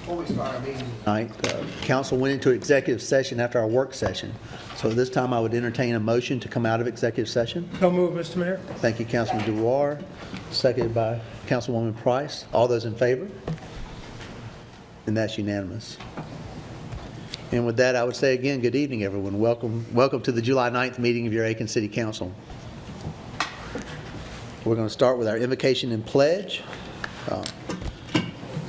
Before we start our meeting tonight, council went into executive session after our work session. So this time I would entertain a motion to come out of executive session. So moved, Mr. Mayor. Thank you, Councilman Duar, seconded by Councilwoman Price. All those in favor? And that's unanimous. And with that, I would say again, good evening, everyone. Welcome to the July 9th meeting of your Aiken City Council. We're going to start with our invocation and pledge.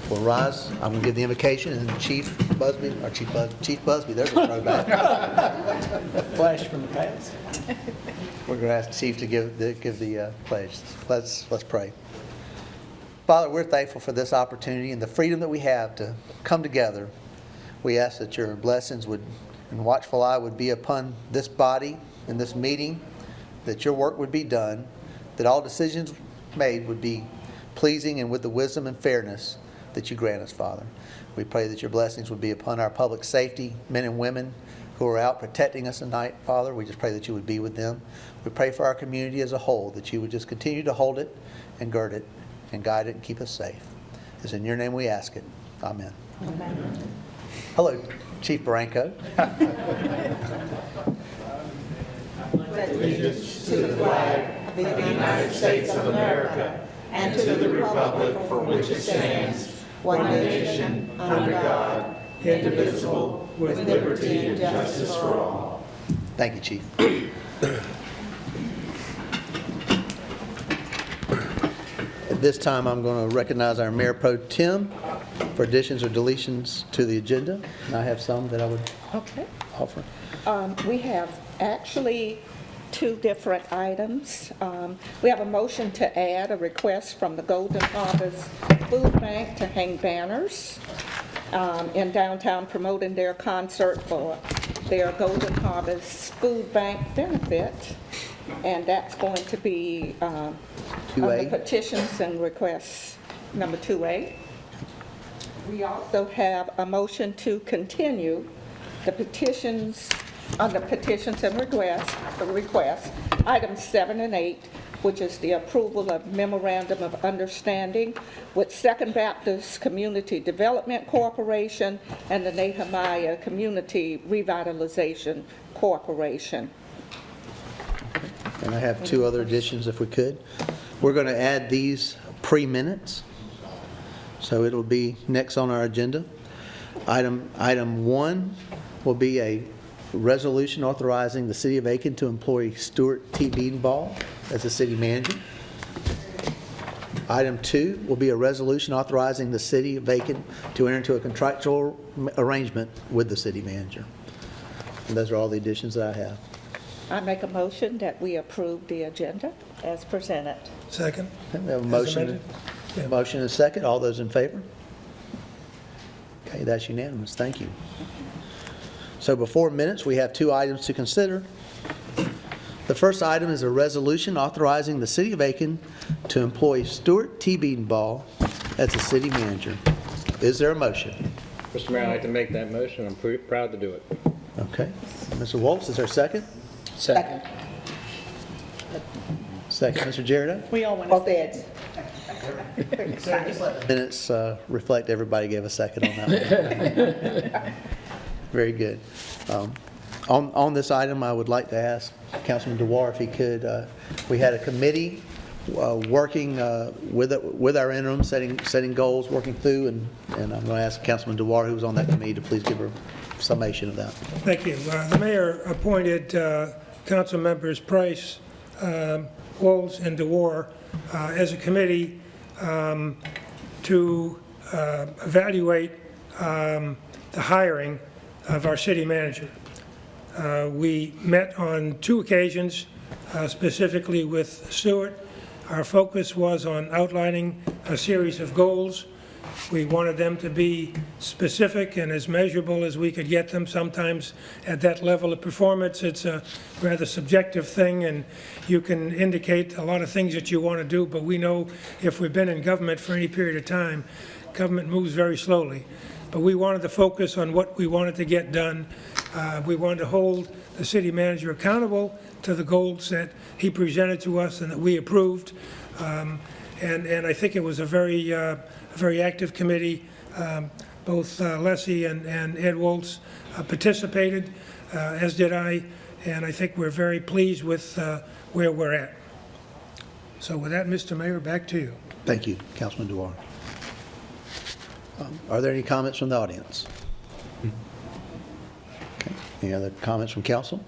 We'll rise. I'm going to give the invocation, and then Chief Busby, there's a throwback. A flash from the past. We're going to ask Chief to give the pledge. Let's pray. Father, we're thankful for this opportunity and the freedom that we have to come together. We ask that your blessings and watchful eye would be upon this body and this meeting, that your work would be done, that all decisions made would be pleasing and with the wisdom and fairness that you grant us, Father. We pray that your blessings would be upon our public safety, men and women who are out protecting us tonight, Father. We just pray that you would be with them. We pray for our community as a whole, that you would just continue to hold it and gird it and guide it and keep us safe. It's in your name we ask it. Amen. Amen. Hello, Chief Barranco. Allegiance to the flag of the United States of America and to the republic for which it stands, one nation, under God, indivisible, with liberty and justice for all. Thank you, Chief. At this time, I'm going to recognize our Mayor Pro Tem for additions or deletions to the agenda. And I have some that I would offer. We have actually two different items. We have a motion to add a request from the Golden Harvest Food Bank to hang banners in downtown promoting their concert for their Golden Harvest Food Bank benefit. And that's going to be on the petitions and requests number 2A. We also have a motion to continue the petitions, under petitions and requests, items 7 and 8, which is the approval of memorandum of understanding with Second Baptist Community Development Corporation and the Nehemiah Community Revitalization Corporation. And I have two other additions if we could. We're going to add these pre-minutes. So it'll be next on our agenda. Item 1 will be a resolution authorizing the City of Aiken to employ Stuart T. Beanball as the city manager. Item 2 will be a resolution authorizing the City of Aiken to enter into a contractual arrangement with the city manager. And those are all the additions that I have. I make a motion that we approve the agenda as presented. Second. Okay, we have a As motion. amended. Yeah. Motion and a second. All those in favor? Okay, that's unanimous. Thank you. So before minutes, we have two items to consider. The first item is a resolution authorizing the City of Aiken to employ Stuart T. Beanball as the city manager. Is there a motion? Mr. Mayor, I'd like to make that motion. I'm proud to do it. Okay. Mr. Waltz, is there a second? Second. Second. Mr. Jericho? We all want to say Minutes reflect everybody gave a second on that one. Very good. On this item, I would like to ask Councilman Duar if he could. We had a committee working with our interim, setting goals, working through, and I'm going to ask Councilman Duar, who was on that committee, to please give a summation of that. Thank you. The mayor appointed council members Price, Walls, and DeWar as a committee to evaluate the hiring of our city manager. We met on 2 occasions, specifically with Stuart. Our focus was on outlining a series of goals. We wanted them to be specific and as measurable as we could get them. Sometimes at that level of performance, it's a rather subjective thing, and you can indicate a lot of things that you want to do, but we know if we've been in government for any period of time, government moves very slowly. But we wanted to focus on what we wanted to get done. We wanted to hold the city manager accountable to the goals that he presented to us and that we approved. And I think it was a very active committee. Both Leslie and Ed Woltz participated, as did I, and I think we're very pleased with where we're at. So with that, Mr. Mayor, back to you. Thank you, Councilman Dewar. Are there any comments from the audience? Okay. Any other comments from council?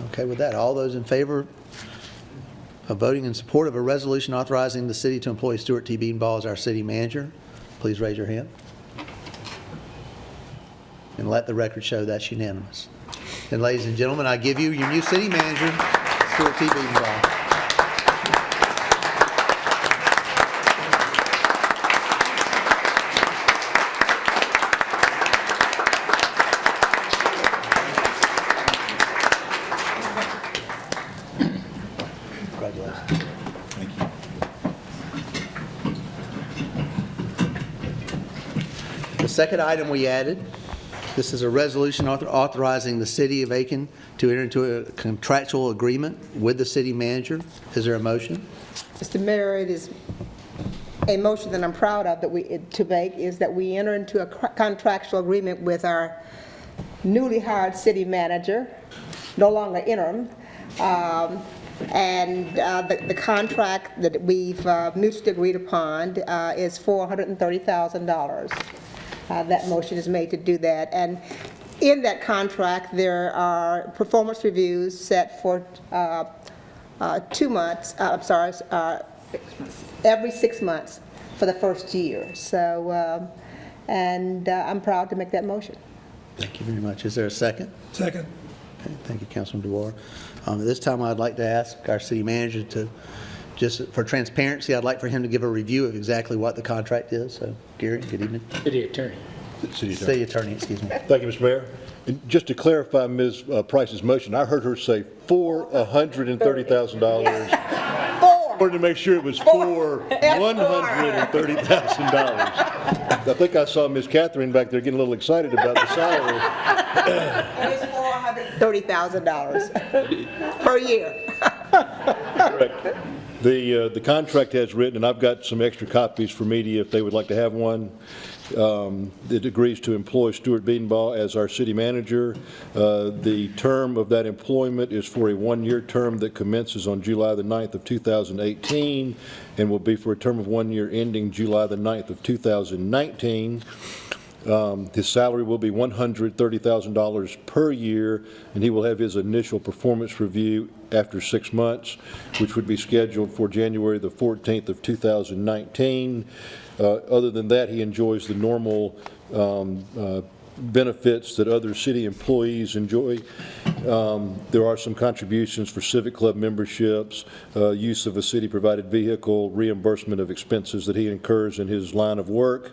Okay, with that, all those in favor of voting in support of a resolution authorizing the city to employ Stuart T. Beanball as our city manager, please raise your hand. And let the record show that's unanimous. And ladies and gentlemen, I give you your new city manager, Stuart T. Beanball. Congratulations. Thank you. The second item we added, this is a resolution authorizing the city of Aiken to enter into a contractual agreement with the city manager. Is there a motion? Mr. Mayor, it is a motion that I'm proud of to make, is that we enter into a contractual agreement with our newly hired city manager, no longer interim, and the contract that we've mutually agreed upon is $430,000. That motion is made to do that. And in that contract, there are performance reviews set for 2 months, every 6 months for the first year. So, I'm proud to make that motion. Thank you very much. Is there a second? Second. Okay, thank you, Councilman Dewar. At this time, I'd like to ask our city manager to, just for transparency, I'd like for him to give a review of exactly what the contract is. So, Gary, good evening. City attorney. City attorney, excuse me. Thank you, Mr. Mayor. And just to clarify Ms. Price's motion, I heard her say for $130,000. I wanted to make sure it was for $130,000. I think I saw Ms. Catherine back there getting a little excited about the salary. It is $430,000 per year. Correct. The contract has written, and I've got some extra copies for media if they would like to have one. It agrees to employ Stuart Beanball as our city manager. The term of that employment is for a one-year term that commences on July the 9th of 2018 and will be for a term of 1 year ending July the 9th of 2019. His salary will be $130,000 per year, and he will have his initial performance review after 6 months, which would be scheduled for January the 14th of 2019. Other than that, he enjoys the normal benefits that other city employees enjoy. There are some contributions for Civic Club memberships, use of a city-provided vehicle, reimbursement of expenses that he incurs in his line of work.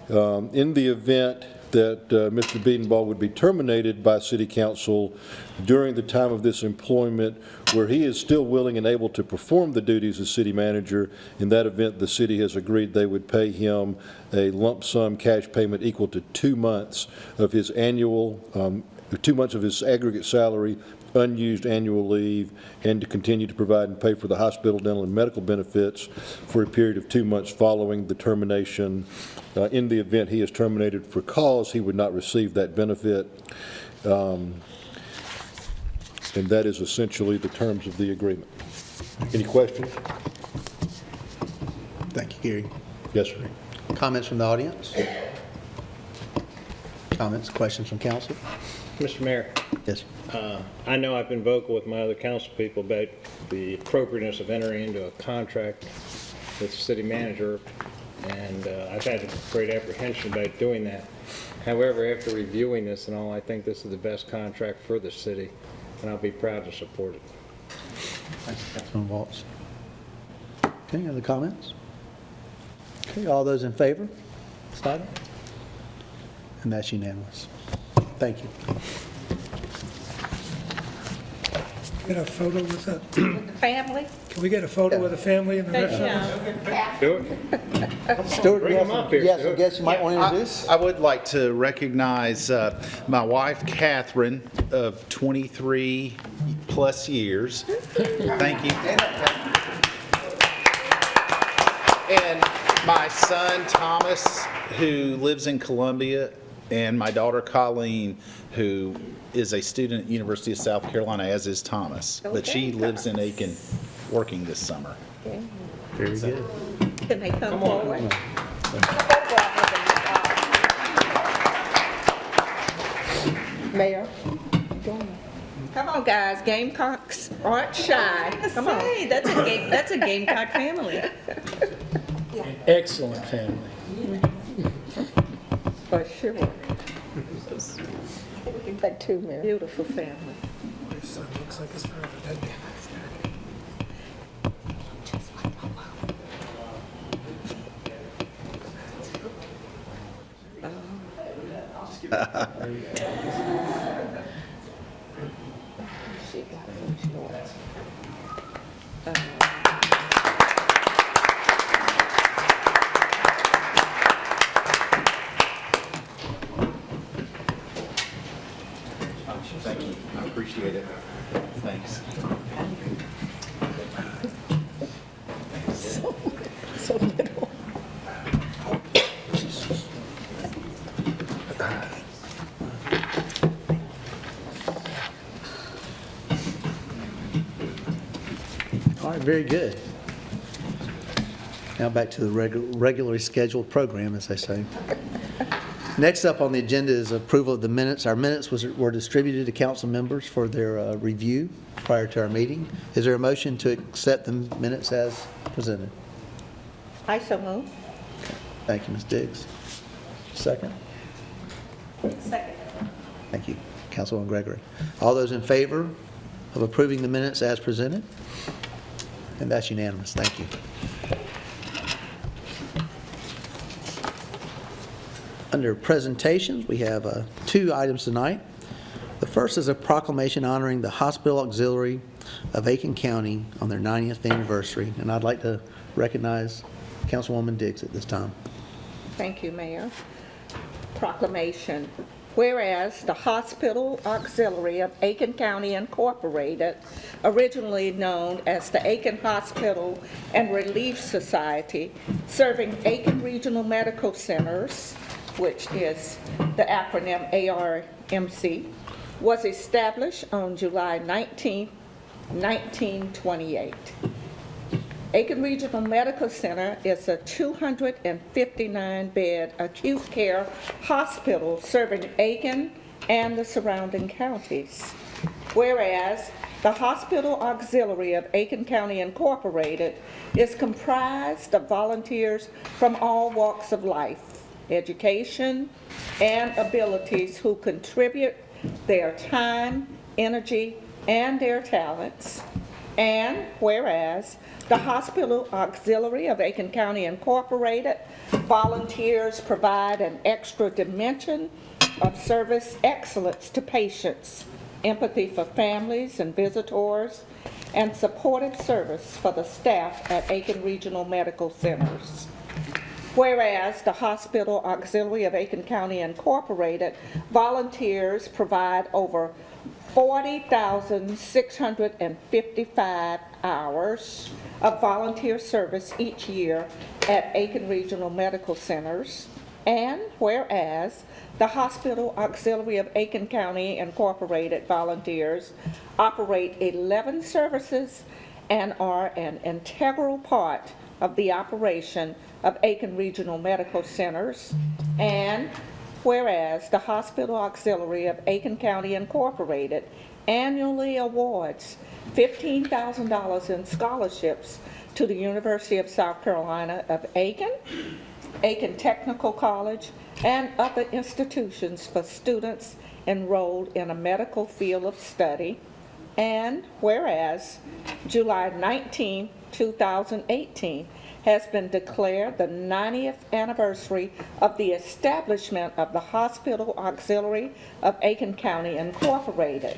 In the event that Mr. Beanball would be terminated by City Council during the time of this employment, where he is still willing and able to perform the duties as city manager, in that event the city has agreed they would pay him a lump sum cash payment equal to 2 months of his annual, 2 months of his aggregate salary, unused annual leave, and to continue to provide and pay for the hospital, dental, and medical benefits for a period of 2 months following the termination. In the event he is terminated for cause, he would not receive that benefit. And that is essentially the terms of the agreement. Any questions? Thank you, Gary. Yes, sir. Comments from the audience? Comments, questions from council? Mr. Mayor, Yes. I know I've been vocal with my other council people about the appropriateness of entering into a contract with the city manager, and I've had great apprehension about doing that. However, after reviewing this and all, I think this is the best contract for the city, and I'll be proud to support it. Councilman Waltz. Okay, other comments? Okay, all those in favor? This item? And that's unanimous. Thank you. Get a photo with the, Family? can we get a photo with the family and the rest of us? Do it. Stuart, Bring yes, him up here, yes, I Stuart. guess you might want to introduce. I would like to recognize my wife, Catherine, of 23 plus years. Thank you. And My son Thomas, who lives in Columbia, and my daughter Colleen, who is a student at University of South Carolina, as is Thomas. But she lives in Aiken, working this summer. Very good. Can they come forward? Mayor? Come on, guys, Gamecocks aren't shy. Come on. Say, that's a Gamecock family. Excellent family. For sure. That too, Mayor. Beautiful family. My son looks like his father, doesn't he? She got them shorts. Thank you. I appreciate it. Thanks. So little. All right, very good. Now back to the regularly scheduled program, as they say. Next up on the agenda is approval of the minutes. Our minutes were distributed to council members for their review prior to our meeting. Is there a motion to accept the minutes as presented? I so move. Thank you, Ms. Diggs. Second? Second. Thank you, Councilwoman Gregory. All those in favor of approving the minutes as presented? And that's unanimous. Thank you. Under presentations, we have 2 items tonight. The first is a proclamation honoring the Hospital Auxiliary of Aiken County on their 90th anniversary, and I'd like to recognize Councilwoman Diggs at this time. Thank you, Mayor. Proclamation. Whereas the Hospital Auxiliary of Aiken County Incorporated, originally known as the Aiken Hospital and Relief Society, serving Aiken Regional Medical Centers, which is the acronym ARMC, was established on July 19, 1928. Aiken Regional Medical Center is a 259-bed acute care hospital serving Aiken and the surrounding counties. Whereas the Hospital Auxiliary of Aiken County Incorporated is comprised of volunteers from all walks of life, education, and abilities who contribute their time, energy, and their talents. And whereas the Hospital Auxiliary of Aiken County Incorporated volunteers provide an extra dimension of service excellence to patients, empathy for families and visitors, and supportive service for the staff at Aiken Regional Medical Centers. Whereas the Hospital Auxiliary of Aiken County Incorporated volunteers provide over 40,655 hours of volunteer service each year at Aiken Regional Medical Centers. And whereas the Hospital Auxiliary of Aiken County Incorporated volunteers operate 11 services and are an integral part of the operation of Aiken Regional Medical Centers. And whereas the Hospital Auxiliary of Aiken County Incorporated annually awards $15,000 in scholarships to the University of South Carolina of Aiken, Aiken Technical College, and other institutions for students enrolled in a medical field of study. And whereas July 19, 2018 has been declared the 90th anniversary of the establishment of the Hospital Auxiliary of Aiken County Incorporated.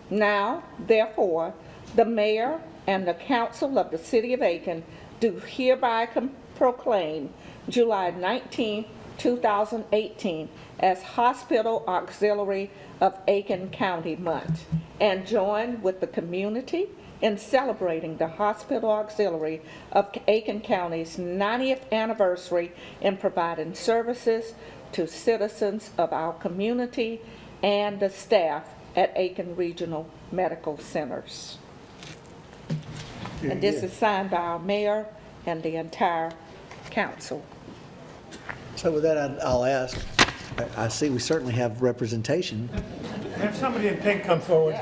Now, therefore, the mayor and the council of the city of Aiken do hereby proclaim July 19, 2018 as Hospital Auxiliary of Aiken County Month, and join with the community in celebrating the Hospital Auxiliary of Aiken County's 90th anniversary in providing services to citizens of our community and the staff at Aiken Regional Medical Centers. And this is signed by our mayor and the entire council. So with that, I'll ask, I see we certainly have representation. Have somebody in pink come forward.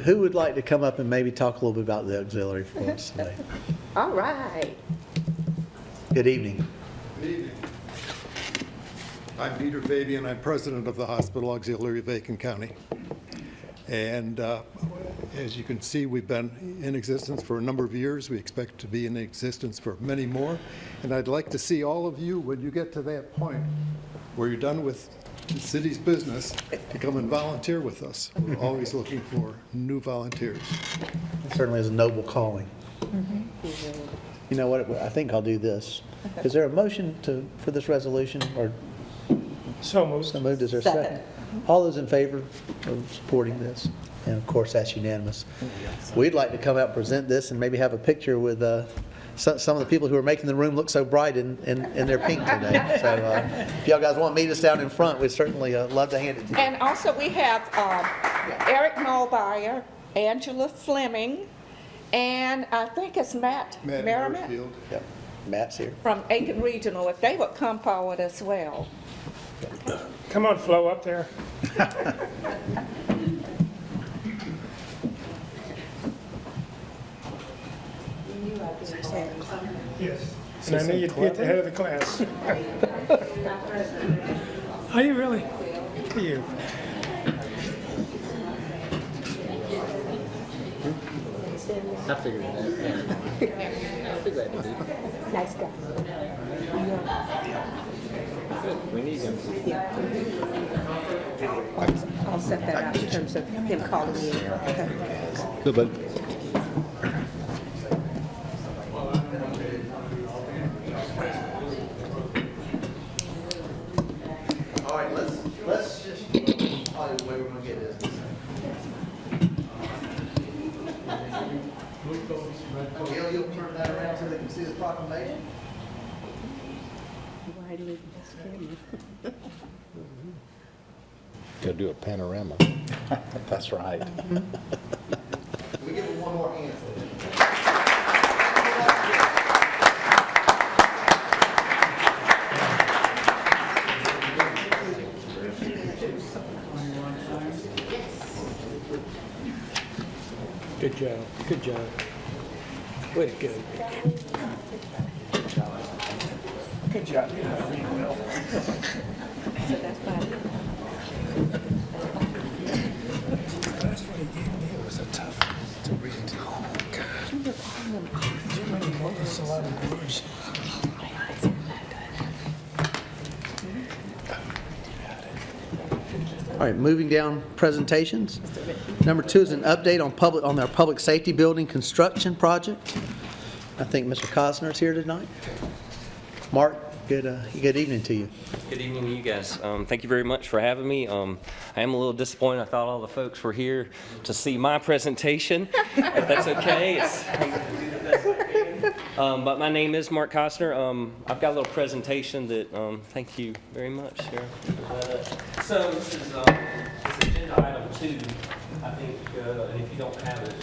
Who would like to come up and maybe talk a little bit about the auxiliary for us today? All right. Good evening. Good evening. I'm Peter Fabian. I'm president of the Hospital Auxiliary of Aiken County. And as you can see, we've been in existence for a number of years. We expect to be in existence for many more. And I'd like to see all of you, when you get to that point where you're done with the city's business, to come and volunteer with us. We're always looking for new volunteers. It certainly is a noble calling. You know what, I think I'll do this. Is there a motion for this resolution, or So moved. so moved? Is there a second? All those in favor of supporting this? And of course, that's unanimous. We'd like to come out and present this and maybe have a picture with some of the people who are making the room look so bright in their pink today. So if y'all guys want to meet us down in front, we'd certainly love to hand it to you. And also, we have Eric Mulbauer, Angela Fleming, and I think it's Matt Merriman Northfield. Yep. Matt's here. from Aiken Regional, if they would come forward as well. Come on, Flo, up there. Yes. And I knew you'd be at the head of the class. Are you really? Good for you. I figured it out. I'll be glad to do. Nice guy. Good, we need him. I'll set that out in terms of him calling you. Okay. Good, bud. All right, let's just, probably the way we're going to get this. Gail, you'll turn that around so they can see the proclamation? Gotta do a panorama. That's right. Can we give them one more hand for it? Good job, good job. Way to go. Good job. You know how to read well. Last one he gave me was a tough one to read. Oh, God. Too many words, a lot of words. All right, moving down presentations. Number 2 is an update on our public safety building construction project. I think Mr. Cosner's here tonight. Mark, good evening to you. Good evening to you guys. Thank you very much for having me. I am a little disappointed. I thought all the folks were here to see my presentation. If that's okay. But my name is Mark Costner. I've got a little presentation that, thank you very much, Sharon. So this is agenda item 2, I think, and if you don't have it,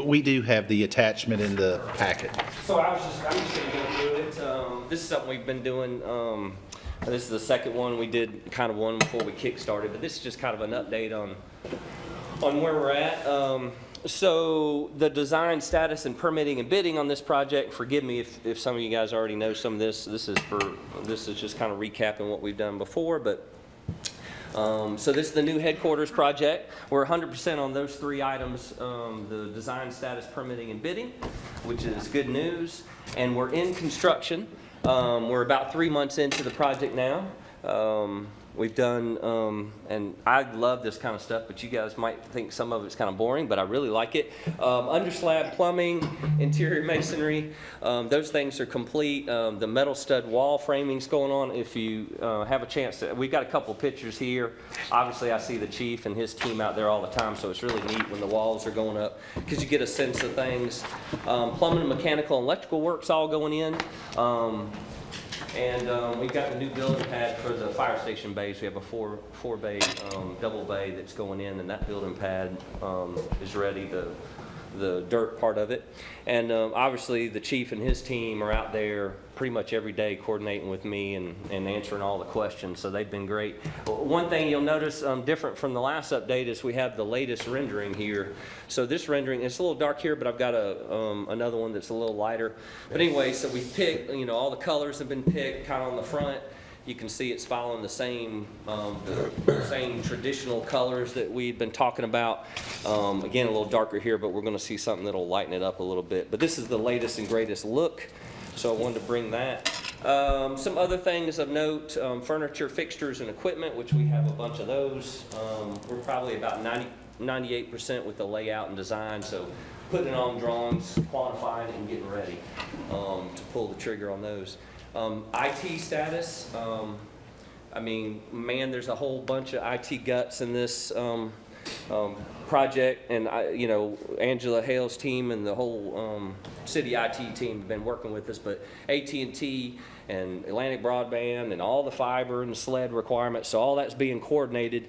We do have the attachment in the packet. so I'm just going to go through it. This is something we've been doing. This is the second one. We did kind of one before we kick-started, but this is just kind of an update on where we're at. So the design status and permitting and bidding on this project, forgive me if some of you guys already know some of this. This is just kind of recapping what we've done before, but so this is the new headquarters project. We're 100% on those 3 items, the design status, permitting, and bidding, which is good news. And we're in construction. We're about 3 months into the project now. We've done, and I love this kind of stuff, but you guys might think some of it's kind of boring, but I really like it. Underslab plumbing, interior masonry, those things are complete. The metal stud wall framing's going on. If you have a chance to, we've got a couple pictures here. Obviously, I see the chief and his team out there all the time, so it's really neat when the walls are going up because you get a sense of things. Plumbing, mechanical, and electrical work's all going in. And we've got the new building pad for the fire station bays. We have a four bay, double bay that's going in, and that building pad is ready, the dirt part of it. And obviously, the chief and his team are out there pretty much every day coordinating with me and answering all the questions, so they've been great. One thing you'll notice different from the last update is we have the latest rendering here. So this rendering, it's a little dark here, but I've got another one that's a little lighter. But anyway, so we've picked, all the colors have been picked kind of on the front. You can see it's following the same traditional colors that we've been talking about. Again, a little darker here, but we're going to see something that'll lighten it up a little bit. But this is the latest and greatest look, so I wanted to bring that. Some other things of note, furniture, fixtures, and equipment, which we have a bunch of those. We're probably about 98% with the layout and design, so putting it on drawings, quantifying it, and getting ready to pull the trigger on those. IT status, there's a whole bunch of IT guts in this project, and Angela Hale's team and the whole city IT team have been working with us, but AT&T and Atlantic Broadband and all the fiber and SLED requirements, so all that's being coordinated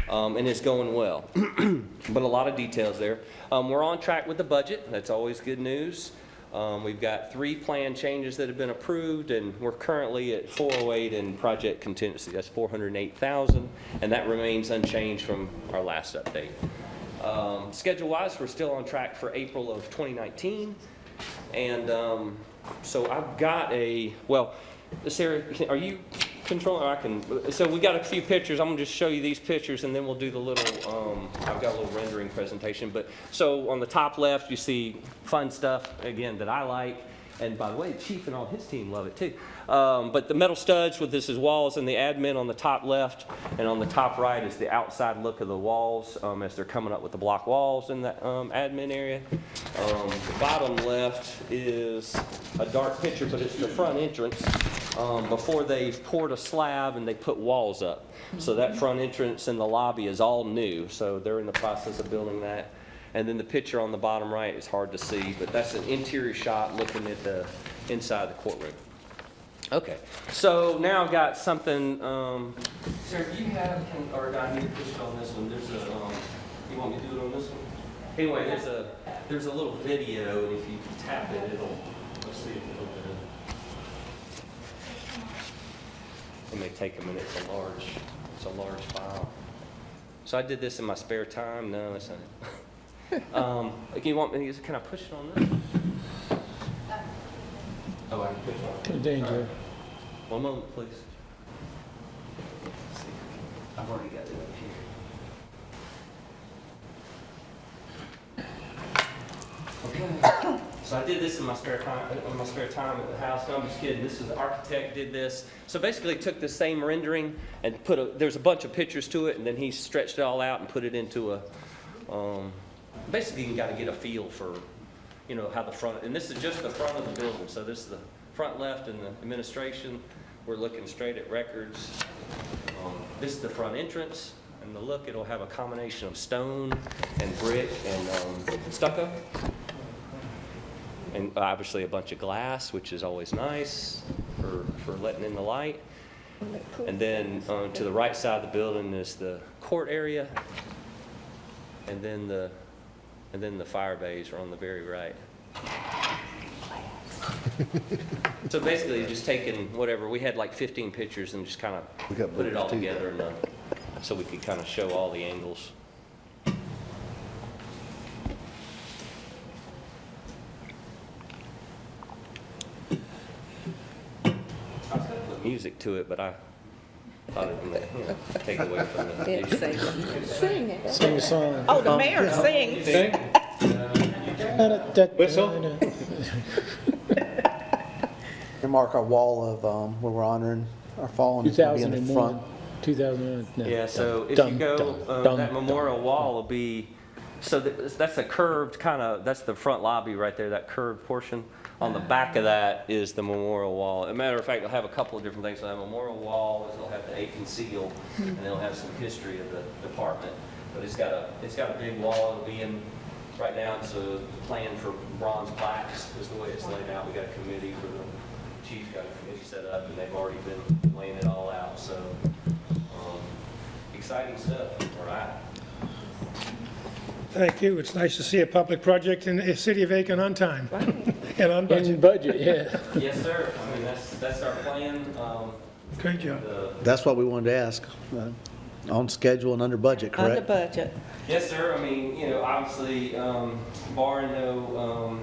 and it's going well. But a lot of details there. We're on track with the budget. That's always good news. We've got 3 plan changes that have been approved, and we're currently at 408 in project contingency. That's $408,000, and that remains unchanged from our last update. Schedule-wise, we're still on track for April of 2019, and so I've got Sarah, are you controlling? So we got a few pictures. I'm gonna just show you these pictures, and then we'll do the little, I've got a little rendering presentation. But so on the top left, you see fun stuff, again, that I like. And by the way, the chief and all his team love it too. But the metal studs with this is walls and the admin on the top left, and on the top right is the outside look of the walls as they're coming up with the block walls in the admin area. The bottom left is a dark picture, but it's the front entrance before they've poured a slab and they put walls up. So that front entrance in the lobby is all new. So they're in the process of building that. And then the picture on the bottom right is hard to see, but that's an interior shot looking at the inside of the courtroom. Okay, so now I've got something, Sarah, do you have, or do I need to push it on this one? There's a, you want me to do it on this one? Anyway, there's a little video, and if you tap it, let's see if it'll do it. It may take a minute, it's a large file. So I did this in my spare time. No, it's not. Can I push it on this? Oh, I can push it on. Danger. One moment, please. Let's see. I've already got it up here. Okay. So I did this in my spare time at the house. No, I'm just kidding. This is the architect did this. So basically, took the same rendering and there's a bunch of pictures to it, and then he stretched it all out and put it into a. Basically, you got to get a feel for, how the front, and this is just the front of the building. So this is the front left in the administration. We're looking straight at records. This is the front entrance, and the look, it'll have a combination of stone and brick and stucco. And obviously a bunch of glass, which is always nice for letting in the light. And then to the right side of the building is the court area. And then the fire bays are on the very right. So basically, just taking whatever we had, like 15 pictures, and just kind of put it all together, so we could kind of show all the angles. I was going to put music to it, but I thought it would take away from the music. Sing it. Sing a song. Oh, the mayor sings. Whistle? And mark our wall of where we're honoring our fallen is going to be in the front. 2009. No. Yeah, so if you Dum, go, dum, dum, that memorial wall will be, so that's a curved kind of, that's the front lobby right there, that curved portion. On the back of that is the memorial wall. As a matter of fact, it'll have a couple of different things. It'll have a memorial wall, it'll have the Aiken seal, and it'll have some history of the department. But it's got a big wall. It'll be in, right now it's a plan for bronze plaques is the way it's laid out. We got a committee for the chief, got a committee set up, and they've already been laying it all out. So exciting stuff. All right. Thank you. It's nice to see a public project in the city of Aiken on time and on In budget. budget, yeah. Yes, sir. I mean, that's our plan. Great job. That's what we wanted to ask. On schedule and under budget, Under correct? budget. Yes, sir. I mean, obviously, barring no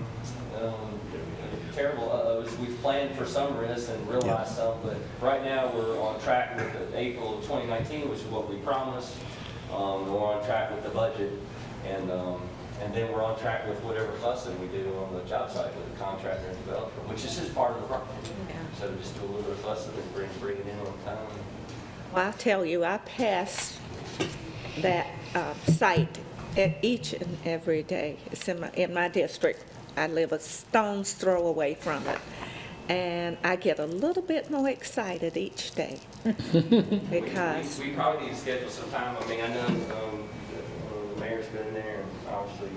terrible uh-ohs, we've planned for some risks and realized some, but right now we're on track with April of 2019, which is what we promised. We're on track with the budget, and then we're on track with whatever fussing we do on the job site with the contractor and developer, which is just part of the project. So just do a little bit of fussing and bring it in on time. Well, I'll tell you, I pass that site at each and every day. It's in my district. I live a stone's throw away from it. And I get a little bit more excited each day because We probably need to schedule some time. I mean, I know the mayor's been there, and obviously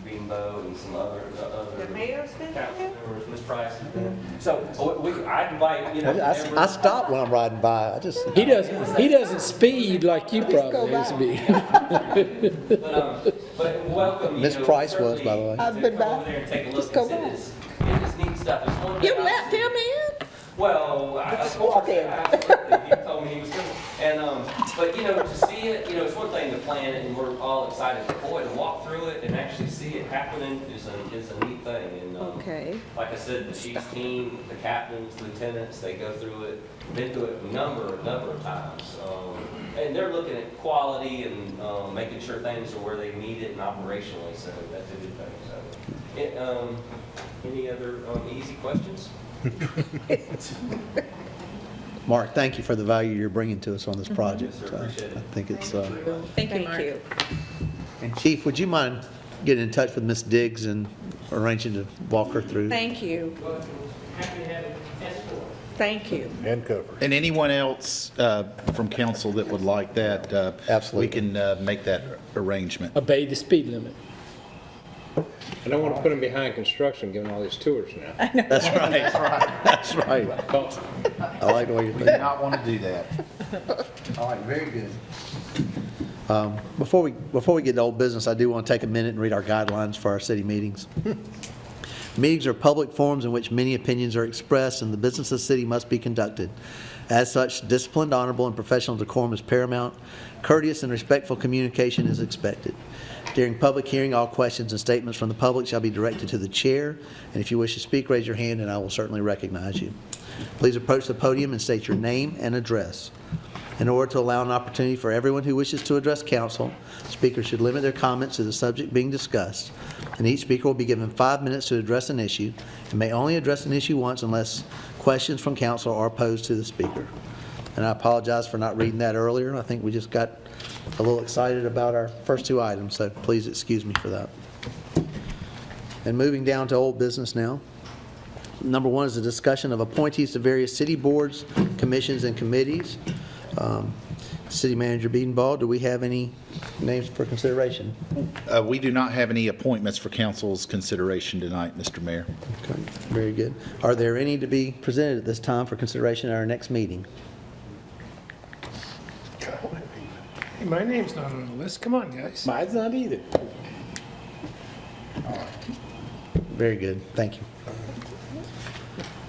Beanbo and some other the mayor's been council there. members, Ms. Price has been. So I invite, I stop when I'm riding by. He doesn't speed like you probably speed. But welcome. Miss Price was, by the way. I've been Come by. over there and take a look. Just go and by. It is neat stuff. It's one You thing let I- them in? Well, Just of course, walk in. absolutely. He told me he was coming. And, but to see it, it's one thing to plan it and we're all excited, but boy, to walk through it and actually see it happening is a neat thing. And, Okay. like I said, the chief's team, the captains, lieutenants, they go through it, been through it a number of times. And they're looking at quality and, making sure things are where they need it and operationally, so that's a good thing, so. Any other, easy questions? Mark, thank you for the value you're bringing to us on this project. Yes, sir. Appreciate it. I think it's, Thank you, Mark. you. and Chief, would you mind getting in touch with Ms. Diggs and arranging to walk her through? Thank you. Thank you. And cover. And anyone else from council that would like that, Absolutely. we can make that arrangement. Obey the speed limit. I don't want to put them behind construction, giving all these tours now. That's right. That's right. I like the way you're We do thinking. not want to do that. All right, very good. Before we get to old business, I do want to take a minute and read our guidelines for our city meetings. Meetings are public forums in which many opinions are expressed, and the business of the city must be conducted. As such, disciplined, honorable, and professional decorum is paramount. Courteous and respectful communication is expected. During public hearing, all questions and statements from the public shall be directed to the chair, and if you wish to speak, raise your hand, and I will certainly recognize you. Please approach the podium and state your name and address. In order to allow an opportunity for everyone who wishes to address council, speakers should limit their comments to the subject being discussed, and each speaker will be given 5 minutes to address an issue and may only address an issue once unless questions from council are posed to the speaker. And I apologize for not reading that earlier. I think we just got a little excited about our first two items, so please excuse me for that. And moving down to old business now. Number one is a discussion of appointees to various city boards, commissions, and committees. City Manager Beedenbaugh, do we have any names for consideration? We do not have any appointments for council's consideration tonight, Mr. Mayor. Okay, very good. Are there any to be presented at this time for consideration at our next meeting? Hey, my name's not on the list. Come on, guys. Mine's not either. Very good, thank you.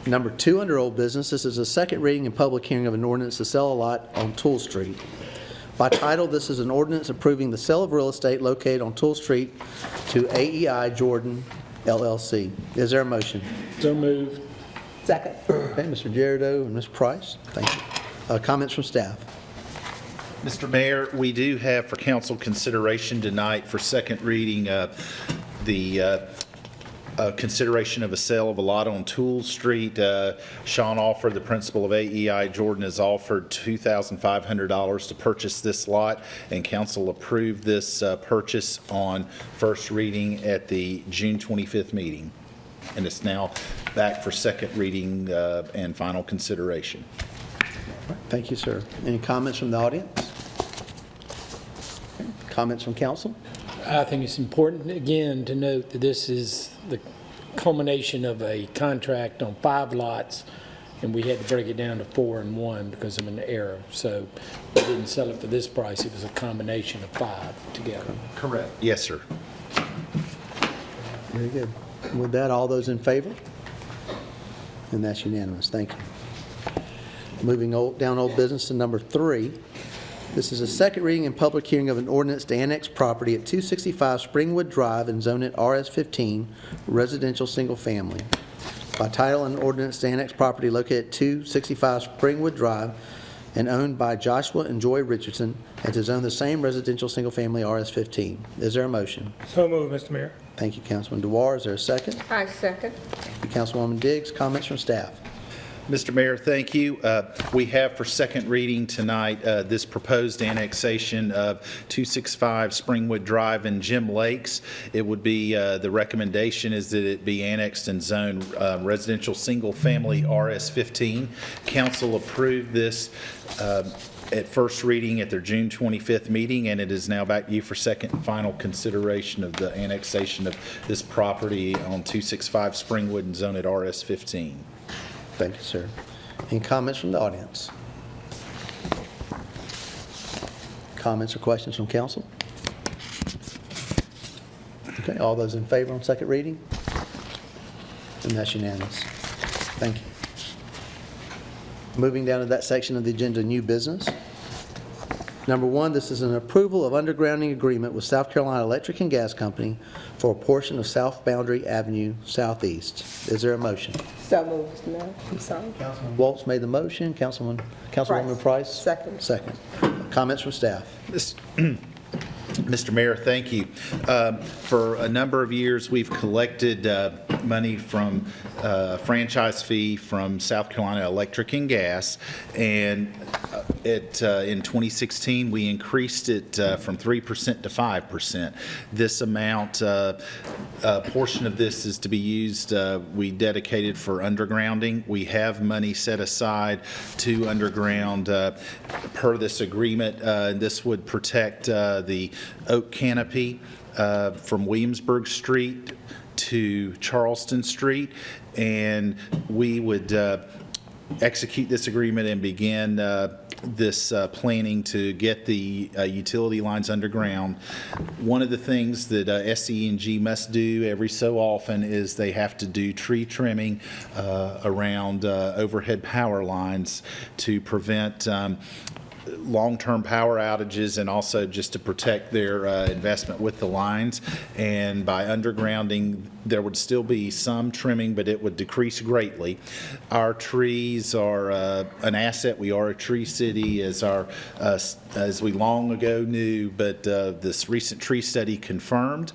Number two, under old business, this is a second reading and public hearing of an ordinance to sell a lot on Toole Street. By title, this is an ordinance approving the sale of real estate located on Toole Street to AEI Jordan LLC. Is there a motion? So moved. Second. Okay, Mr. Jericho and Ms. Price, thank you. Comments from staff? Mr. Mayor, we do have for council consideration tonight for second reading the consideration of a sale of a lot on Toole Street. Sean offered, the principal of AEI Jordan, has offered $2,500 to purchase this lot, and council approved this purchase on first reading at the June 25th meeting. And it's now back for second reading and final consideration. Thank you, sir. Any comments from the audience? Comments from council? I think it's important, again, to note that this is the culmination of a contract on 5 lots, and we had to break it down to 4 and 1 because of an error. So we didn't sell it for this price. It was a combination of 5 together. Correct. Yes, sir. Very good. With that, all those in favor? And that's unanimous. Thank you. Moving down old business to number 3. This is a second reading and public hearing of an ordinance to annex property at 265 Springwood Drive and zone it RS15, residential single family. By title, an ordinance to annex property located at 265 Springwood Drive and owned by Joshua and Joy Richardson, and to zone the same residential single family RS15. Is there a motion? So moved, Mr. Mayor. Thank you, Councilman Dewar. Is there a second? I second. Thank you, Councilwoman Diggs. Comments from staff? Mr. Mayor, thank you. We have for second reading tonight this proposed annexation of 265 Springwood Drive and Jim Lakes. It would be, the recommendation is that it be annexed and zoned residential single family RS15. Council approved this at first reading at their June 25th meeting, and it is now back to you for second and final consideration of the annexation of this property on 265 Springwood and zone at RS15. Thank you, sir. Any comments from the audience? Comments or questions from council? Okay, all those in favor on second reading? And that's unanimous. Thank you. Moving down to that section of the agenda, new business. Number 1, this is an approval of undergrounding agreement with South Carolina Electric and Gas Company for a portion of South Boundary Avenue Southeast. Is there a motion? So moved, Mr. Mayor. I'm sorry. Councilman Waltz made the motion. Councilwoman Price? Second. Second. Comments from staff? Mr. Mayor, thank you. For a number of years, we've collected money from franchise fee from South Carolina Electric and Gas, and in 2016, we increased it from 3% to 5%. This amount, a portion of this is to be used, we dedicated for undergrounding. We have money set aside to underground per this agreement. This would protect the oak canopy from Williamsburg Street to Charleston Street, and we would execute this agreement and begin this planning to get the utility lines underground. One of the things that SCE&G must do every so often is they have to do tree trimming around overhead power lines to prevent long-term power outages, and also just to protect their investment with the lines. And by undergrounding, there would still be some trimming, but it would decrease greatly. Our trees are an asset. We are a tree city, as we long ago knew, but this recent tree study confirmed.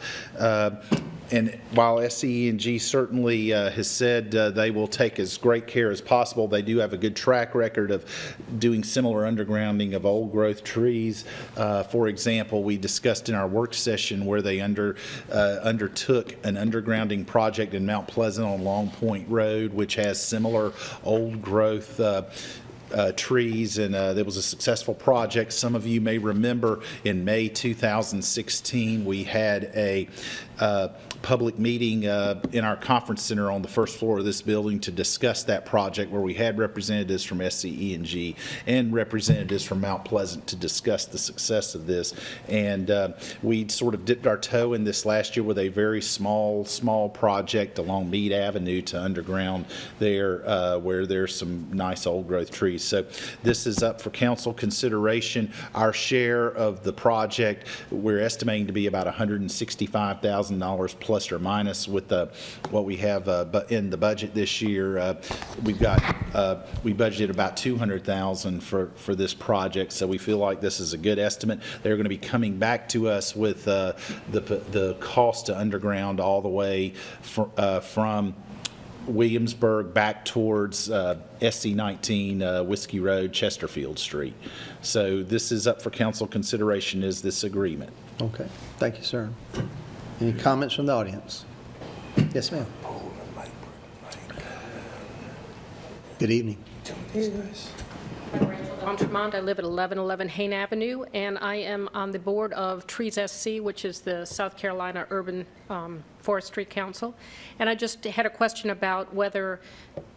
And while SCE&G certainly has said they will take as great care as possible, they do have a good track record of doing similar undergrounding of old growth trees. For example, we discussed in our work session where they undertook an undergrounding project in Mount Pleasant on Long Point Road, which has similar old growth trees, and there was a successful project. Some of you may remember in May 2016, we had a public meeting in our conference center on the first floor of this building to discuss that project, where we had representatives from SCE&G and representatives from Mount Pleasant to discuss the success of this. And we sort of dipped our toe in this last year with a very small project along Meade Avenue to underground there, where there's some nice old growth trees. So this is up for council consideration. Our share of the project, we're estimating to be about $165,000. $100,000 plus or minus with what we have in the budget this year. We budgeted about $200,000 for this project, so we feel like this is a good estimate. They're going to be coming back to us with the cost to underground all the way from Williamsburg back towards SC19 Whiskey Road, Chesterfield Street. So this is up for council consideration, is this agreement. Okay, thank you, sir. Any comments from the audience? Yes, ma'am. Good evening. I'm Tremont. I live at 1111 Hain Avenue, and I am on the board of Trees SC, which is the South Carolina Urban Forestry Council. And I just had a question about whether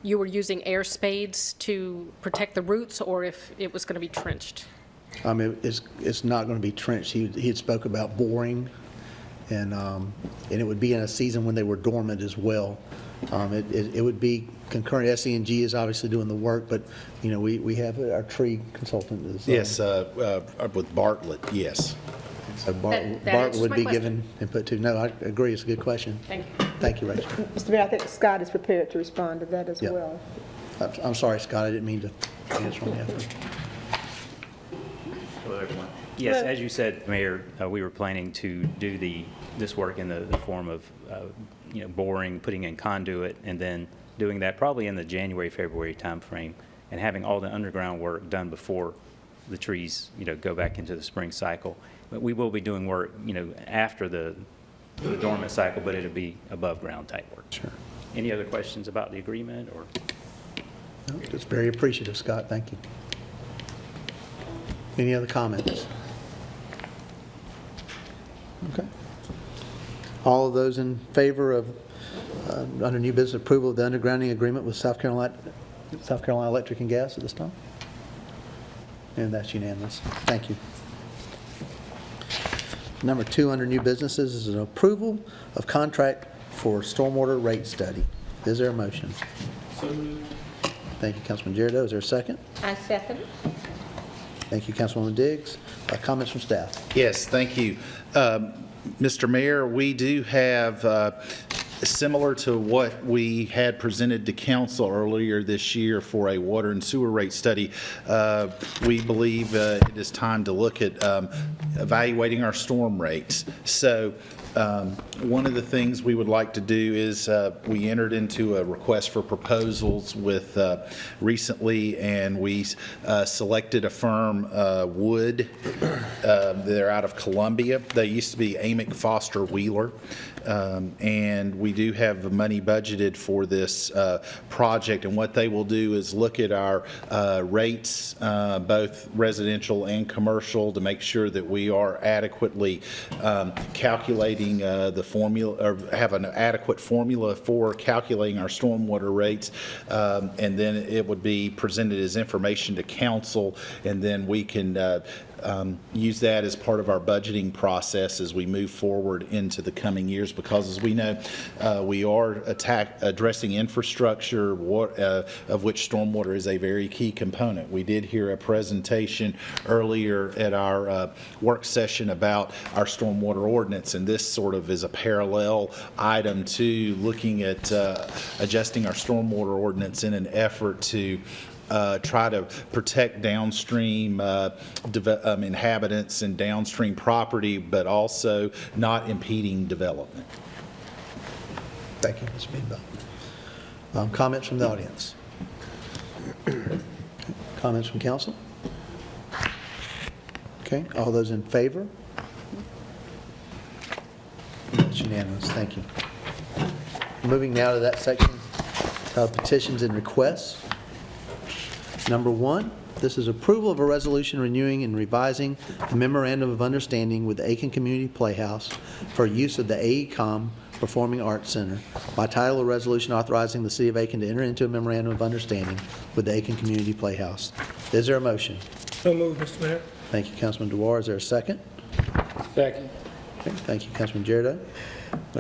you were using air spades to protect the roots or if it was going to be trenched. It's not going to be trenched. He had spoke about boring, and it would be in a season when they were dormant as well. It would be concurrent. SE&G is obviously doing the work, but, you know, we have our tree consultant. Yes, with Bartlett, yes. So That Bartlett answers would my be question. given input to. No, I agree. It's a good question. Thank you. Thank you, Rachel. Mr. Mayor, I think Scott is prepared to respond to that as Yeah. well. I'm sorry, Scott. I didn't mean to answer on behalf of Hello, everyone. Yes, as you said, Mayor, we were planning to do this work in the form of, boring, putting in conduit, and then doing that probably in the January, February timeframe, and having all the underground work done before the trees, go back into the spring cycle. But we will be doing work, after the dormant cycle, but it'll be above ground type work. Sure. Any other questions about the agreement or? No, just very appreciative, Scott. Thank you. Any other comments? Okay. All of those in favor of, under new business, approval of the undergrounding agreement with South Carolina Electric and Gas at this time? And that's unanimous. Thank you. Number 2 under new businesses is an approval of contract for stormwater rate study. Is there a motion? So moved. Thank you, Councilman Jericho. Is there a second? I second. Thank you, Councilwoman Diggs. Comments from staff? Yes, thank you. Mr. Mayor, we do have, similar to what we had presented to council earlier this year for a water and sewer rate study, we believe it is time to look at evaluating our storm rates. So one of the things we would like to do is we entered into a request for proposals with recently, and we selected a firm, Wood. They're out of Columbia. They used to be Amick Foster Wheeler. And we do have money budgeted for this project, and what they will do is look at our rates, both residential and commercial, to make sure that we are adequately calculating the formula, or have an adequate formula for calculating our stormwater rates, and then it would be presented as information to council, and then we can use that as part of our budgeting process as we move forward into the coming years, because as we know, we are addressing infrastructure, of which stormwater is a very key component. We did hear a presentation earlier at our work session about our stormwater ordinance, and this sort of is a parallel item to looking at adjusting our stormwater ordinance in an effort to try to protect downstream inhabitants and downstream property, but also not impeding development. Thank you, Ms. Beedbell. Comments from the audience? Comments from council? Okay, all those in favor? That's unanimous, thank you. Moving now to that section of petitions and requests. Number 1, this is approval of a resolution renewing and revising the memorandum of understanding with the Aiken Community Playhouse for use of the AECOM Performing Arts Center. By title, a resolution authorizing the City of Aiken to enter into a memorandum of understanding with the Aiken Community Playhouse. Is there a motion? So moved, Mr. Mayor. Thank you, Councilman Dewar. Is there a second? Second. Okay, thank you, Councilman Jericho.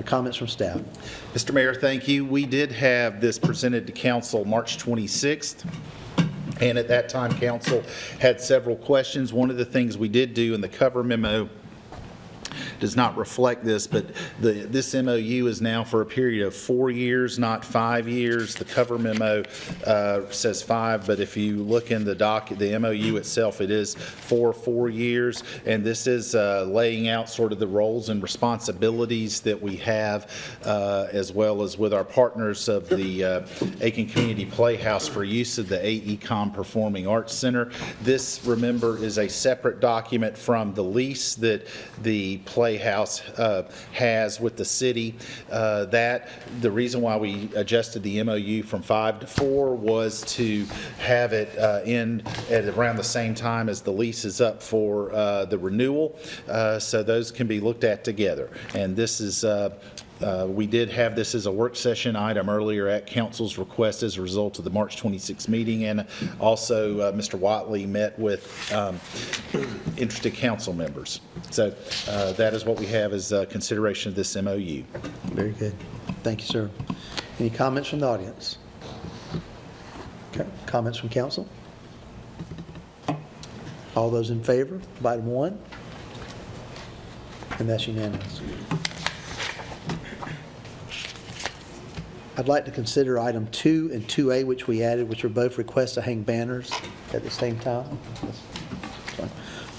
Comments from staff? Mr. Mayor, thank you. We did have this presented to council March 26th. And at that time, council had several questions. One of the things we did do in the cover memo does not reflect this, but this MOU is now for a period of 4 years, not 5 years. The cover memo says 5, but if you look in the MOU itself, it is for 4 years. And this is laying out sort of the roles and responsibilities that we have, as well as with our partners of the Aiken Community Playhouse for use of the AECOM Performing Arts Center. This, remember, is a separate document from the lease that the Playhouse has with the city. The reason why we adjusted the MOU from 5 to 4 was to have it end at around the same time as the lease is up for the renewal, so those can be looked at together. And this is we did have this as a work session item earlier at council's request as a result of the March 26th meeting, and also Mr. Watley met with interested council members. So that is what we have as consideration of this MOU. Very good. Thank you, sir. Any comments from the audience? Okay, comments from council? All those in favor of item 1? And that's unanimous. I'd like to consider item 2 and 2A, which we added, which are both requests to hang banners at the same time.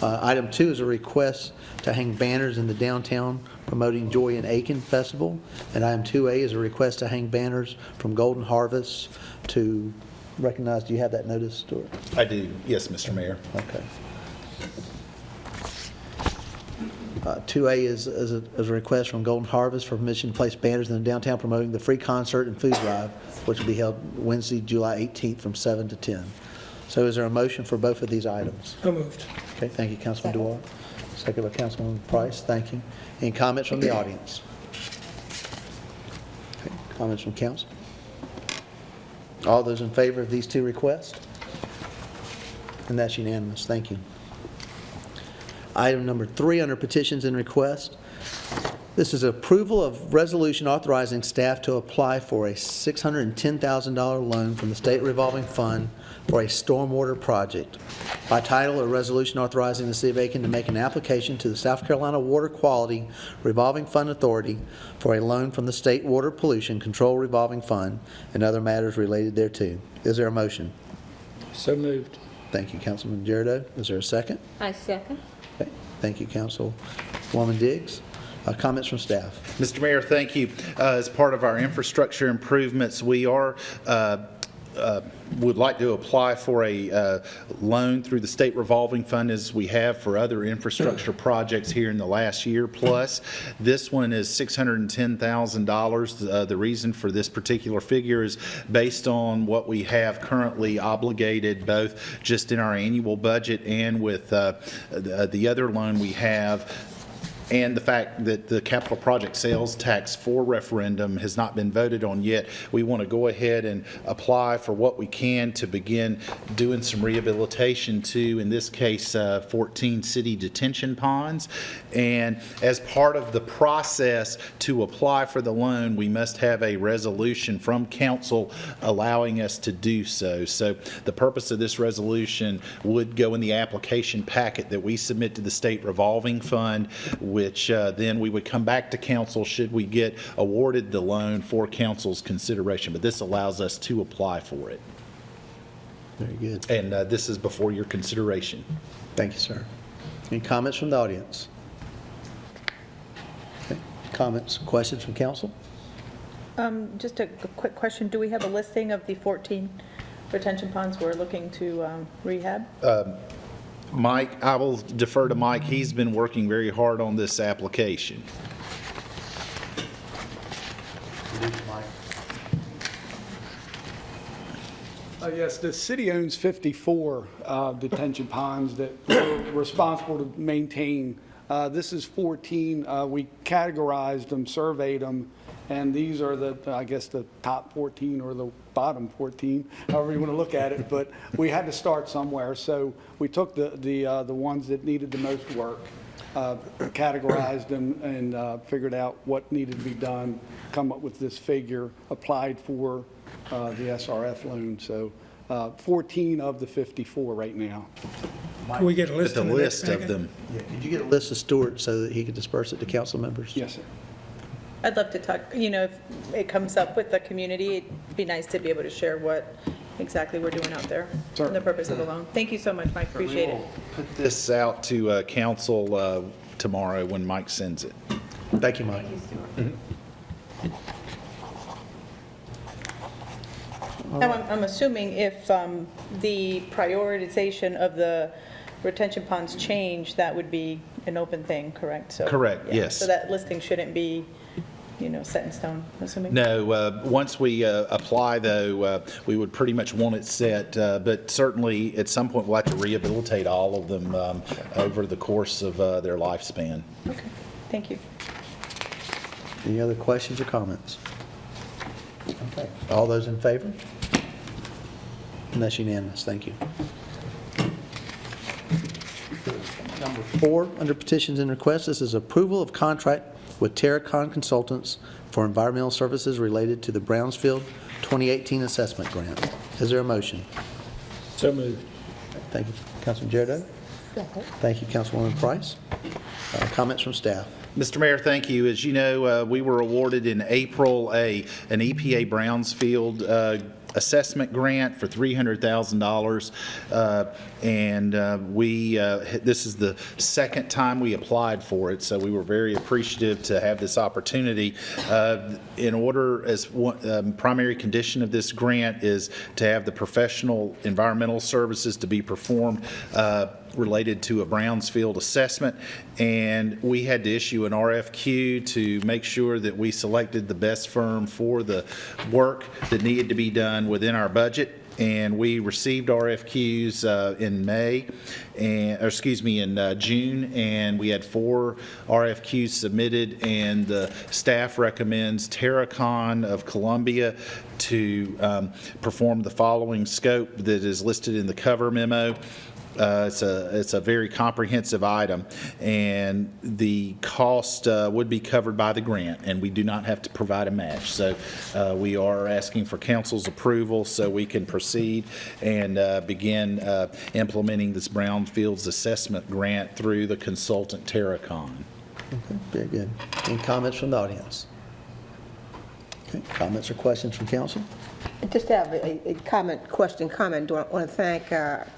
Item 2 is a request to hang banners in the downtown promoting Joy in Aiken Festival. And item 2A is a request to hang banners from Golden Harvest to recognize. Do you have that notice, Stuart? I do, yes, Mr. Mayor. Okay. 2A is a request from Golden Harvest for permission to place banners in the downtown promoting the free concert and food drive, which will be held Wednesday, July 18th from 7 to 10. So is there a motion for both of these items? So moved. Okay, thank you, Councilman Dewar. Second by Councilman Price, thank you. Any comments from the audience? Okay, comments from council? All those in favor of these two requests? And that's unanimous, thank you. Item number 3 under petitions and requests. This is approval of resolution authorizing staff to apply for a $610,000 loan from the State Revolving Fund for a stormwater project. By title, a resolution authorizing the City of Aiken to make an application to the South Carolina Water Quality Revolving Fund Authority for a loan from the State Water Pollution Control Revolving Fund and other matters related thereto. Is there a motion? So moved. Thank you, Councilman Girardeau. Is there a second? I second. Okay. Thank you, Councilwoman Diggs. Comments from staff? Mr. Mayor, thank you. As part of our infrastructure improvements, we are would like to apply for a loan through the state revolving fund as we have for other infrastructure projects here in the last year plus. This one is $610,000. The reason for this particular figure is based on what we have currently obligated, both just in our annual budget and with the other loan we have, and the fact that the capital project sales tax for referendum has not been voted on yet. We want to go ahead and apply for what we can to begin doing some rehabilitation to, in this case, 14 city detention ponds. And as part of the process to apply for the loan, we must have a resolution from council allowing us to do so. So the purpose of this resolution would go in the application packet that we submit to the state revolving fund, which then we would come back to council should we get awarded the loan for council's consideration. But this allows us to apply for it. Very good. And this is before your consideration. Thank you, sir. Any comments from the audience? Okay. Comments, questions from council? Just a quick question. Do we have a listing of the 14 retention ponds we're looking to rehab? Mike, I will defer to Mike. He's been working very hard on this application. Yes, the city owns 54 detention ponds that we're responsible to maintain. This is 14. We categorized them, surveyed them, and these are the, I guess, the top 14 or the bottom 14, however you want to look at it. But we had to start somewhere, so we took the ones that needed the most work, categorized them, and figured out what needed to be done, come up with this figure, applied for the SRF loan. So 14 of the 54 right now. Can we get a list The in the next list of packet? them. Yeah, could you get a list of Stewart so that he could disperse it to council members? Yes, sir. I'd love to talk, if it comes up with the community, it'd be nice to be able to share what exactly we're doing out there for the purpose of the loan. Thank you so much, Mike, appreciate it. Put this out to council tomorrow when Mike sends it. Thank you, Mike. Now, I'm assuming if the prioritization of the retention ponds change, that would be an open thing, correct? So- Correct, yeah. yes. So that listing shouldn't be, set in stone, I'm assuming? No, once we apply, though, we would pretty much want it set, but certainly at some point we'll have to rehabilitate all of them over the course of their lifespan. Okay, thank you. Any other questions or comments? Okay, all those in favor? And that's unanimous, thank you. Number 4, under petitions and requests, this is approval of contract with Terracon Consultants for environmental services related to the Brownsfield 2018 assessment grant. Is there a motion? So moved. Thank you, Councilman Jarrett. Thank you, Councilwoman Price. Comments from staff? Mr. Mayor, thank you. As you know, we were awarded in April an EPA Brownsfield assessment grant for $300,000, and this is the second time we applied for it, so we were very appreciative to have this opportunity. In order, as one primary condition of this grant is to have the professional environmental services to be performed related to a Brownsfield assessment, and we had to issue an RFQ to make sure that we selected the best firm for the work that needed to be done within our budget. And we received RFQs in June, and we had 4 RFQs submitted, and the staff recommends Terracon of Columbia to perform the following scope that is listed in the cover memo. It's a very comprehensive item, and the cost would be covered by the grant, and we do not have to provide a match. So we are asking for council's approval so we can proceed and begin implementing this Brownfields assessment grant through the consultant Terracon. Okay, very good. Any comments from the audience? Okay, comments or questions from council? Just have a comment. I want to thank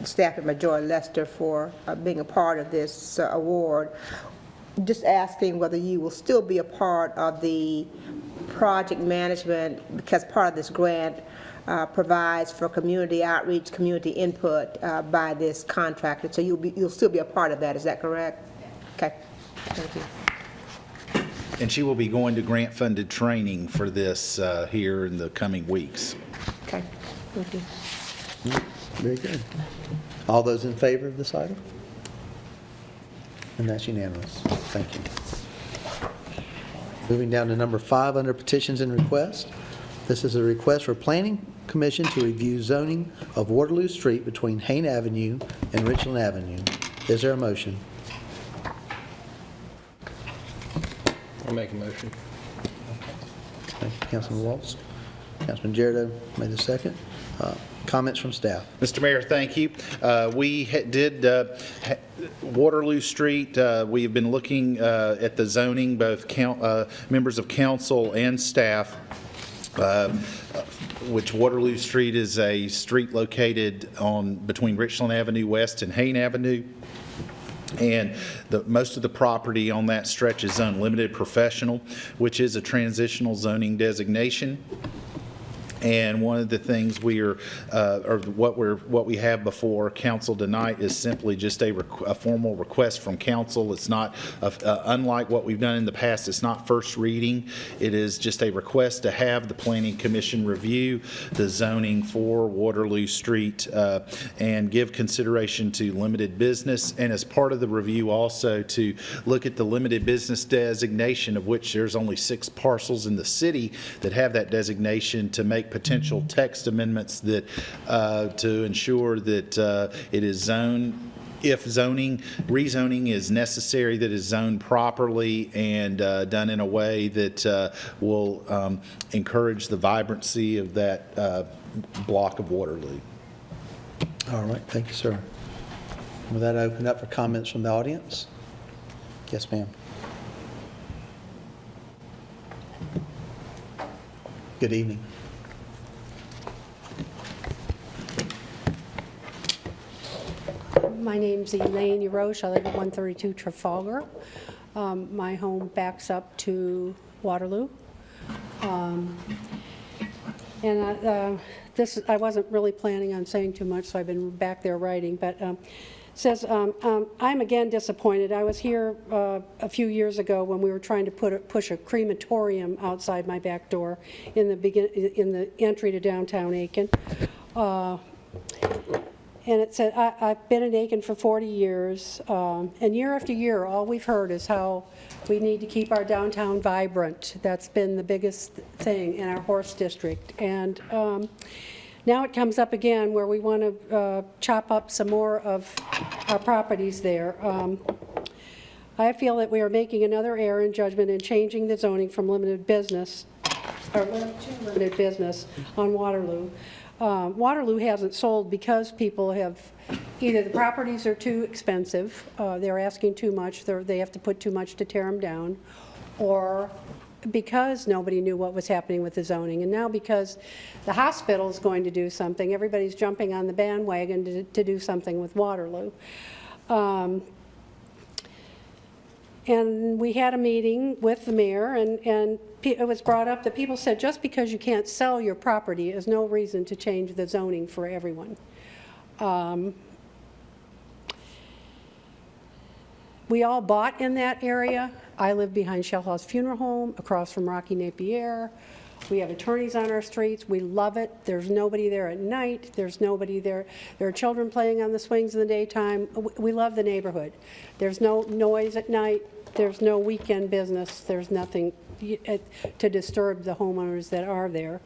staff at Majority Lester for being a part of this award. Just asking whether you will still be a part of the project management, because part of this grant provides for community outreach, community input by this contractor. So you'll still be a part of that. Is that correct? Okay. Thank you. And she will be going to grant-funded training for this here in the coming weeks. Okay. Thank you. Very good. All those in favor of this item? And that's unanimous. Thank you. Moving down to number 5 under petitions and requests. This is a request for Planning Commission to review zoning of Waterloo Street between Hayne Avenue and Richland Avenue. Is there a motion? I'll make a motion. Thank you, Councilman Waltz. Councilman Jarrett made the second. Comments from staff? Mr. Mayor, thank you. We did Waterloo Street. We have been looking at the zoning, both members of council and staff, which Waterloo Street is a street located between Richland Avenue West and Hayne Avenue. And most of the property on that stretch is zoned limited professional, which is a transitional zoning designation. And one of the things what we have before council tonight is simply just a formal request from council. It's not, unlike what we've done in the past, it's not first reading. It is just a request to have the Planning Commission review the zoning for Waterloo Street and give consideration to limited business. And as part of the review also to look at the limited business designation, of which there's only 6 parcels in the city that have that designation, to make potential text amendments that to ensure that it is zoned, if rezoning is necessary, that is zoned properly and done in a way that will encourage the vibrancy of that block of Waterloo. All right, thank you, sir. With that, I open up for comments from the audience. Yes, ma'am. Good evening. My name's Elaine Yaroche. I live at 132 Trafalgar. My home backs up to Waterloo. I wasn't really planning on saying too much, so I've been back there writing, but says, I'm again disappointed. I was here a few years ago when we were trying to push a crematorium outside my back door in the entry to downtown Aiken. And it said, I've been in Aiken for 40 years, and year after year, all we've heard is how we need to keep our downtown vibrant. That's been the biggest thing in our horse district. And now it comes up again where we want to chop up some more of our properties there. I feel that we are making another error in judgment in changing the zoning from limited business, or to limited business on Waterloo. Waterloo hasn't sold because people have, either the properties are too expensive, they're asking too much, they have to put too much to tear them down, or because nobody knew what was happening with the zoning. And now because the hospital is going to do something, everybody's jumping on the bandwagon to do something with Waterloo. And we had a meeting with the mayor, and it was brought up that people said just because you can't sell your property is no reason to change the zoning for everyone. We all bought in that area. I live behind Shell House Funeral Home, across from Rocky Napier. We have attorneys on our streets. We love it. There's nobody there at night. There's nobody there. There are children playing on the swings in the daytime. We love the neighborhood. There's no noise at night. There's no weekend business. There's nothing to disturb the homeowners that are there.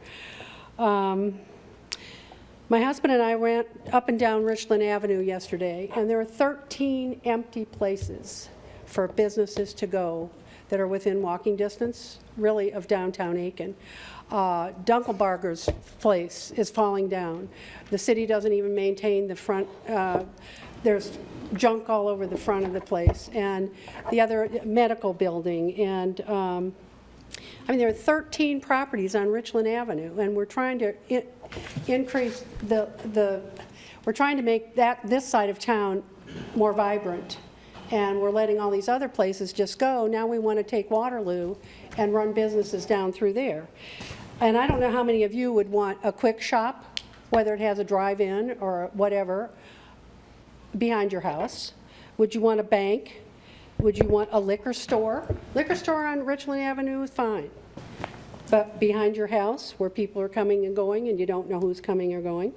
My husband and I ran up and down Richland Avenue yesterday, and there are 13 empty places for businesses to go that are within walking distance, really, of downtown Aiken. Dunkelbarger's place is falling down. The city doesn't even maintain the front. There's junk all over the front of the place, and the other medical building. And I mean, there are 13 properties on Richland Avenue, and we're trying to increase we're trying to make this side of town more vibrant. And we're letting all these other places just go. Now we want to take Waterloo and run businesses down through there. And I don't know how many of you would want a quick shop, whether it has a drive-in or whatever, behind your house. Would you want a bank? Would you want a liquor store? Liquor store on Richland Avenue is fine. But behind your house, where people are coming and going and you don't know who's coming or going.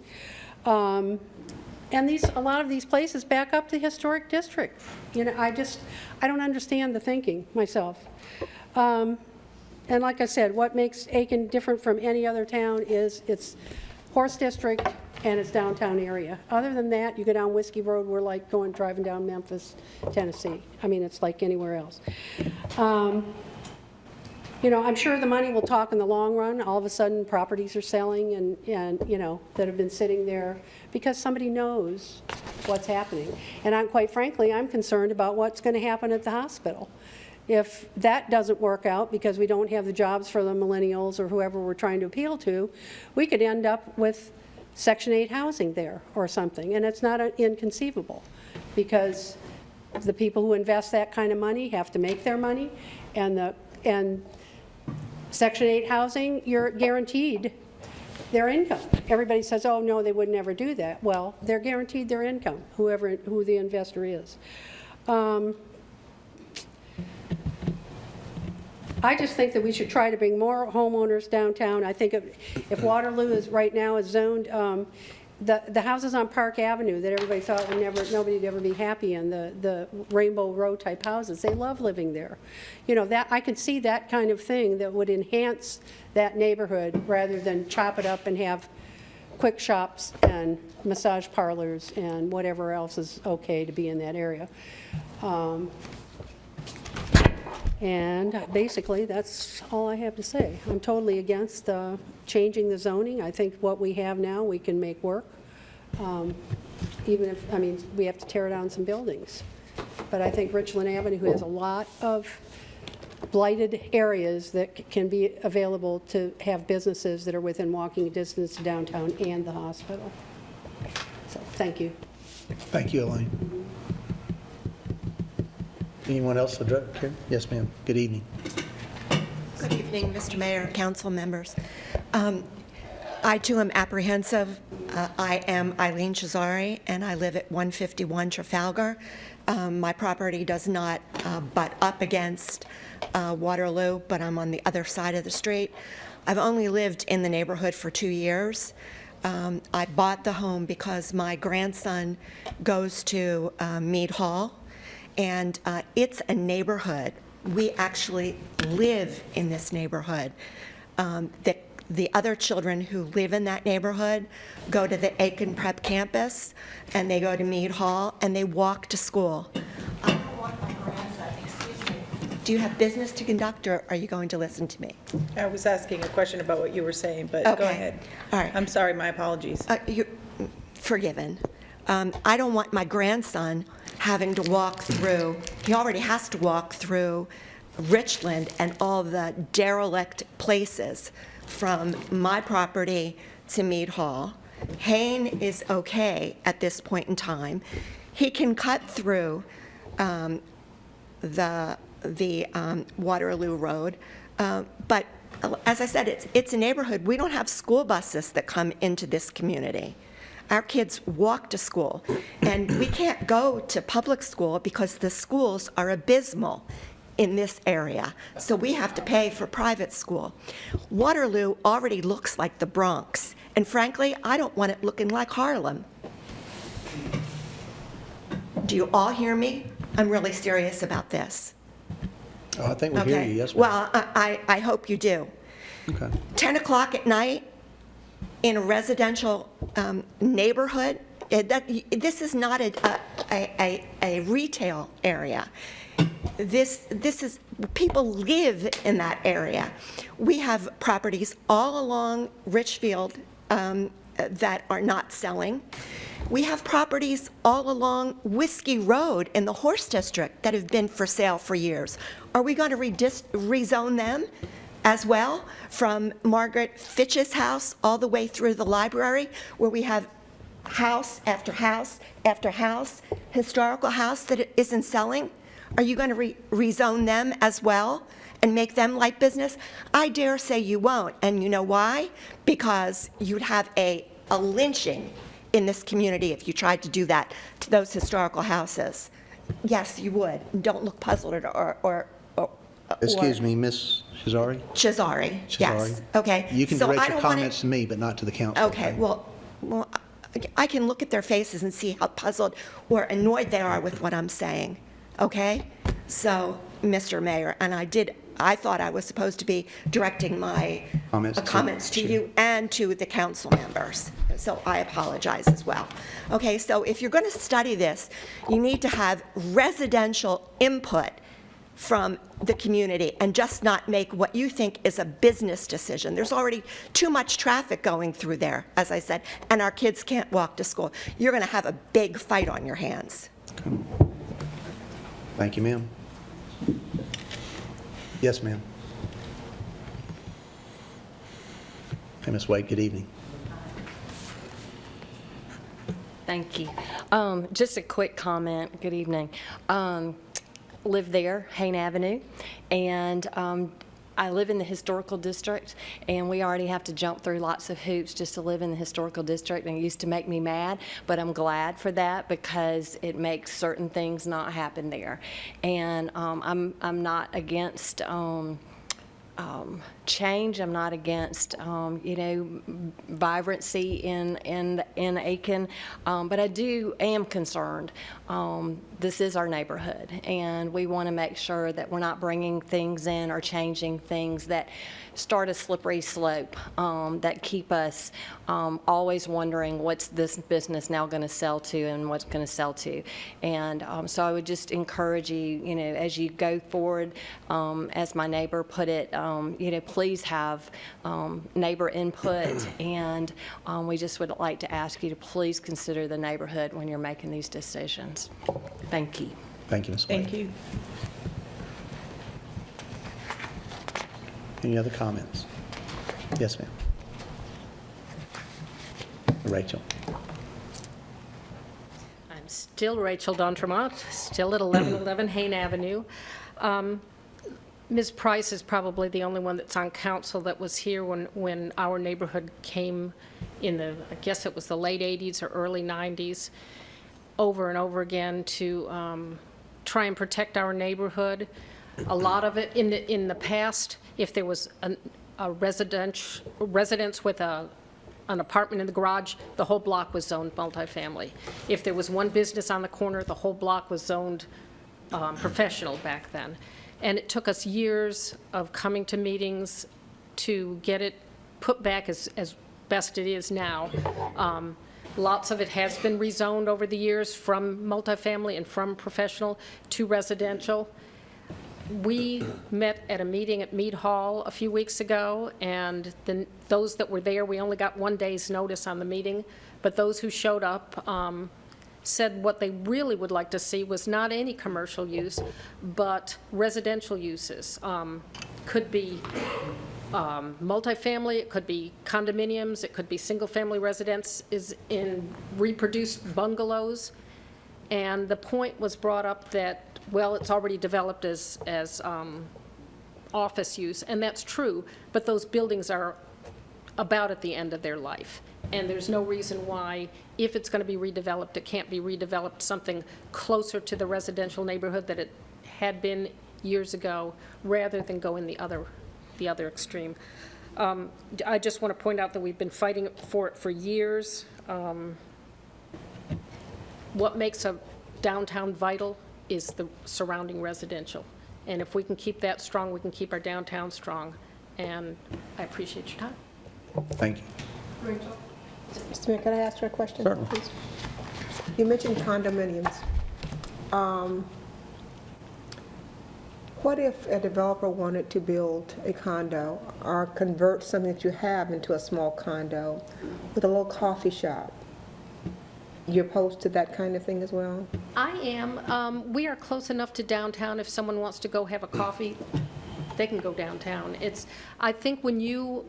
And a lot of these places back up the historic district. You know, I don't understand the thinking myself. And like I said, what makes Aiken different from any other town is its horse district and its downtown area. Other than that, you go down Whiskey Road, we're like driving down Memphis, Tennessee. I mean, it's like anywhere else. You know, I'm sure the money will talk in the long run. All of a sudden, properties are selling and you know, that have been sitting there because somebody knows what's happening. And quite frankly, I'm concerned about what's going to happen at the hospital. If that doesn't work out because we don't have the jobs for the millennials or whoever we're trying to appeal to, we could end up with Section 8 housing there or something. And it's not inconceivable because the people who invest that kind of money have to make their money, and Section 8 housing, you're guaranteed their income. Everybody says, oh, no, they would never do that. Well, they're guaranteed their income, who the investor is. I just think that we should try to bring more homeowners downtown. I think if Waterloo is right now is zoned, the houses on Park Avenue that everybody thought nobody would ever be happy in, the Rainbow Row type houses, they love living there. You know, that I could see that kind of thing that would enhance that neighborhood rather than chop it up and have quick shops and massage parlors and whatever else is okay to be in that area. And basically, that's all I have to say. I'm totally against changing the zoning. I think what we have now, we can make work. even if, I mean, we have to tear down some buildings. But I think Richland Avenue has a lot of blighted areas that can be available to have businesses that are within walking distance to downtown and the hospital. So, thank you. Thank you, Elaine. Anyone else address? Yes, ma'am. Good evening. Good evening, Mr. Mayor, council members. I too am apprehensive. I am Eileen Cesare, and I live at 151 Trafalgar. My property does not butt up against Waterloo, but I'm on the other side of the street. I've only lived in the neighborhood for 2 years. I bought the home because my grandson goes to Mead Hall, and it's a neighborhood. We actually live in this neighborhood. The other children who live in that neighborhood go to the Aiken Prep campus, and they go to Mead Hall, and they walk to school. I don't want my grandson, excuse me. Do you have business to conduct, or are you going to listen to me? I was asking a question about what you were saying, but Okay. go ahead. All right. I'm sorry, my apologies. You're forgiven. I don't want my grandson having to walk through, he already has to walk through Richland and all the derelict places from my property to Mead Hall. Hain is okay at this point in time. He can cut through the Waterloo Road, but as I said, it's a neighborhood. We don't have school buses that come into this community. Our kids walk to school, and we can't go to public school because the schools are abysmal in this area, so we have to pay for private school. Waterloo already looks like the Bronx, and frankly, I don't want it looking like Harlem. Do you all hear me? I'm really serious about this. Oh, I think we hear you, yes, ma'am. Well, I hope you do. Okay. 10 o'clock at night in a residential neighborhood, this is not a retail area. This is, people live in that area. We have properties all along Richfield that are not selling. We have properties all along Whiskey Road in the Horse District that have been for sale for years. Are we going to rezone them as well, from Margaret Fitch's house all the way through the library, where we have house after house after house, historical house that isn't selling? Are you going to rezone them as well and make them like business? I dare say you won't. And you know why? Because you'd have a lynching in this community if you tried to do that to those historical houses. Yes, you would. Don't look puzzled or Excuse me, Miss Cesare? Cesare, yes. Okay. You can So I direct your don't wanna- comments to me, but not to the council. Okay, well, I can look at their faces and see how puzzled or annoyed they are with what I'm saying, okay? So, Mr. Mayor, and I thought I was supposed to be directing my comments to you and to the council members, so I apologize as well. Okay, so if you're going to study this, you need to have residential input from the community and just not make what you think is a business decision. There's already too much traffic going through there, as I said, and our kids can't walk to school. You're going to have a big fight on your hands. Thank you, ma'am. Yes, ma'am. Hey, Ms. White, good evening. Thank you. Just a quick comment. Good evening. Live there, Hain Avenue, and I live in the historical district, and we already have to jump through lots of hoops just to live in the historical district, and it used to make me mad, but I'm glad for that because it makes certain things not happen there. And I'm not against change. I'm not against, vibrancy in Aiken, but I am concerned. This is our neighborhood, and we want to make sure that we're not bringing things in or changing things that start a slippery slope, that keep us always wondering what's this business now going to sell to and what's going to sell to. And so I would just encourage you, as you go forward, as my neighbor put it, please have neighbor input, and we just would like to ask you to please consider the neighborhood when you're making these decisions. Thank you. Thank you, Ms. Blake. Thank you. Any other comments? Yes, ma'am. Rachel. I'm still Rachel D'Entremont, still at 1111 Hain Avenue. Ms. Price is probably the only one that's on council that was here when our neighborhood came in the, I guess it was the late 80s or early 90s, over and over again to try and protect our neighborhood. A lot of it in the past, if there was a residence with an apartment in the garage, the whole block was zoned multifamily. If there was one business on the corner, the whole block was zoned professional back then. And it took us years of coming to meetings to get it put back as best it is now. Lots of it has been rezoned over the years from multifamily and from professional to residential. We met at a meeting at Mead Hall a few weeks ago, and those that were there, we only got 1 day's notice on the meeting, but those who showed up said what they really would like to see was not any commercial use, but residential uses. Could be multifamily, it could be condominiums, it could be single-family residences in reproduced bungalows. And the point was brought up that, well, it's already developed as office use, and that's true, but those buildings are about at the end of their life. And there's no reason why, if it's going to be redeveloped, it can't be redeveloped something closer to the residential neighborhood that it had been years ago, rather than go in the other extreme. I just want to point out that we've been fighting for it for years. What makes a downtown vital is the surrounding residential. And if we can keep that strong, we can keep our downtown strong. And I appreciate your time. Thank you. Rachel? Mr. Mayor, can I ask her a question? Certainly. Please? You mentioned condominiums. What if a developer wanted to build a condo or convert something that you have into a small condo with a little coffee shop? You're opposed to that kind of thing as well? I am. We are close enough to downtown. If someone wants to go have a coffee, they can go downtown. I think when you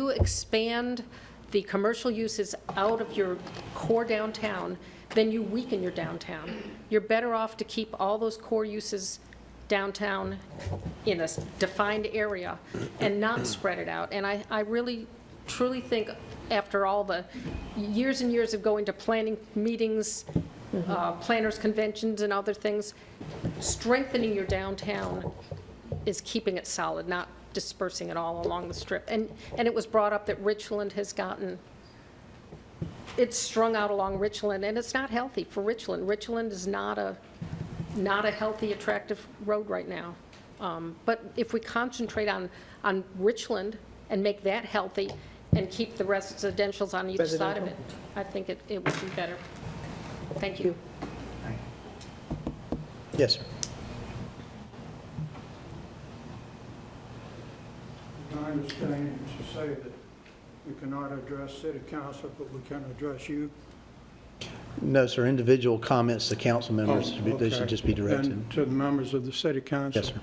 expand the commercial uses out of your core downtown, then you weaken your downtown. You're better off to keep all those core uses downtown in a defined area and not spread it out. And I really, truly think, after all the years and years of going to planning meetings, planners conventions and other things, strengthening your downtown is keeping it solid, not dispersing it all along the strip. And it was brought up that Richland has gotten, it's strung out along Richland, and it's not healthy for Richland. Richland is not a healthy, attractive road right now. But if we concentrate on Richland and make that healthy and keep the residentials on each side of it, I think it would be better. Thank you. Yes, sir. I understand to say that we cannot address city council, but we can address you. No, sir. Individual comments to council members, they okay. should just be directed. And to the members of the city council. Yes, sir.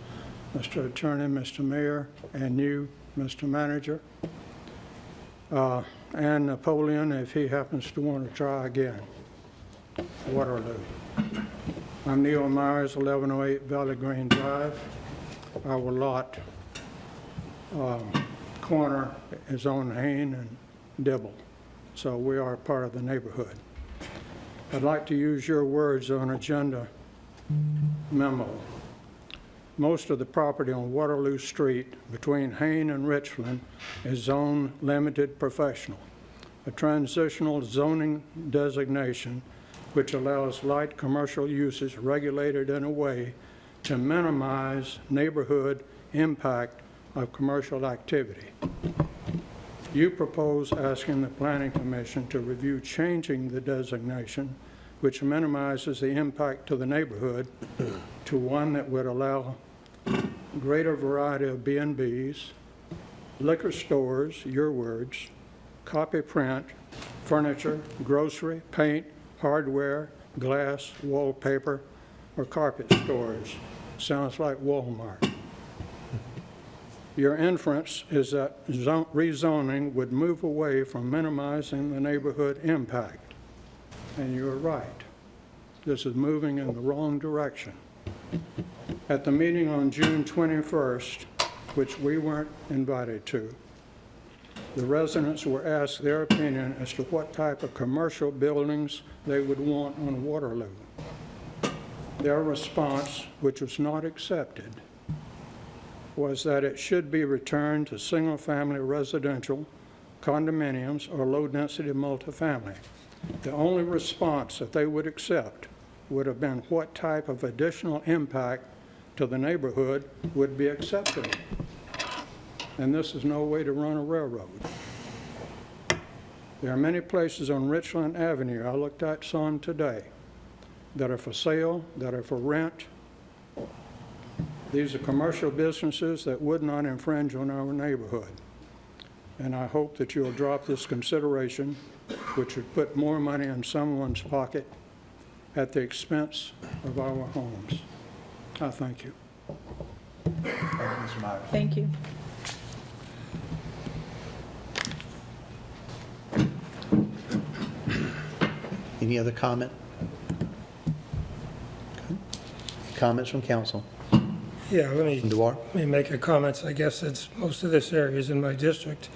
Mr. Attorney, Mr. Mayor, and you, Mr. Manager, and Napoleon, if he happens to want to try again. Waterloo. I'm Neil Myers, 1108 Valley Green Drive. Our lot corner is on Hain and Dibble, so we are part of the neighborhood. I'd like to use your words on agenda memo. Most of the property on Waterloo Street between Hain and Richland is zone limited professional, a transitional zoning designation which allows light commercial uses regulated in a way to minimize neighborhood impact of commercial activity. You propose asking the Planning Commission to review changing the designation, which minimizes the impact to the neighborhood, to one that would allow greater variety of B&Bs, liquor stores, your words, copy print, furniture, grocery, paint, hardware, glass, wallpaper, or carpet stores. Sounds like Walmart. Your inference is that rezoning would move away from minimizing the neighborhood impact. And you're right. This is moving in the wrong direction. At the meeting on June 21st, which we weren't invited to, the residents were asked their opinion as to what type of commercial buildings they would want on Waterloo. Their response, which was not accepted, was that it should be returned to single-family residential, condominiums, or low-density multifamily. The only response that they would accept would have been what type of additional impact to the neighborhood would be acceptable. And this is no way to run a railroad. There are many places on Richland Avenue, I looked at some today, that are for sale, that are for rent. These are commercial businesses that would not infringe on our neighborhood. And I hope that you'll drop this consideration, which would put more money in someone's pocket at the expense of our homes. I thank you. Mr. Myers. Thank you. Any other comment? Okay. Comments from council? Yeah, let Duar? me make a comment. I guess it's, most of this area is in my district.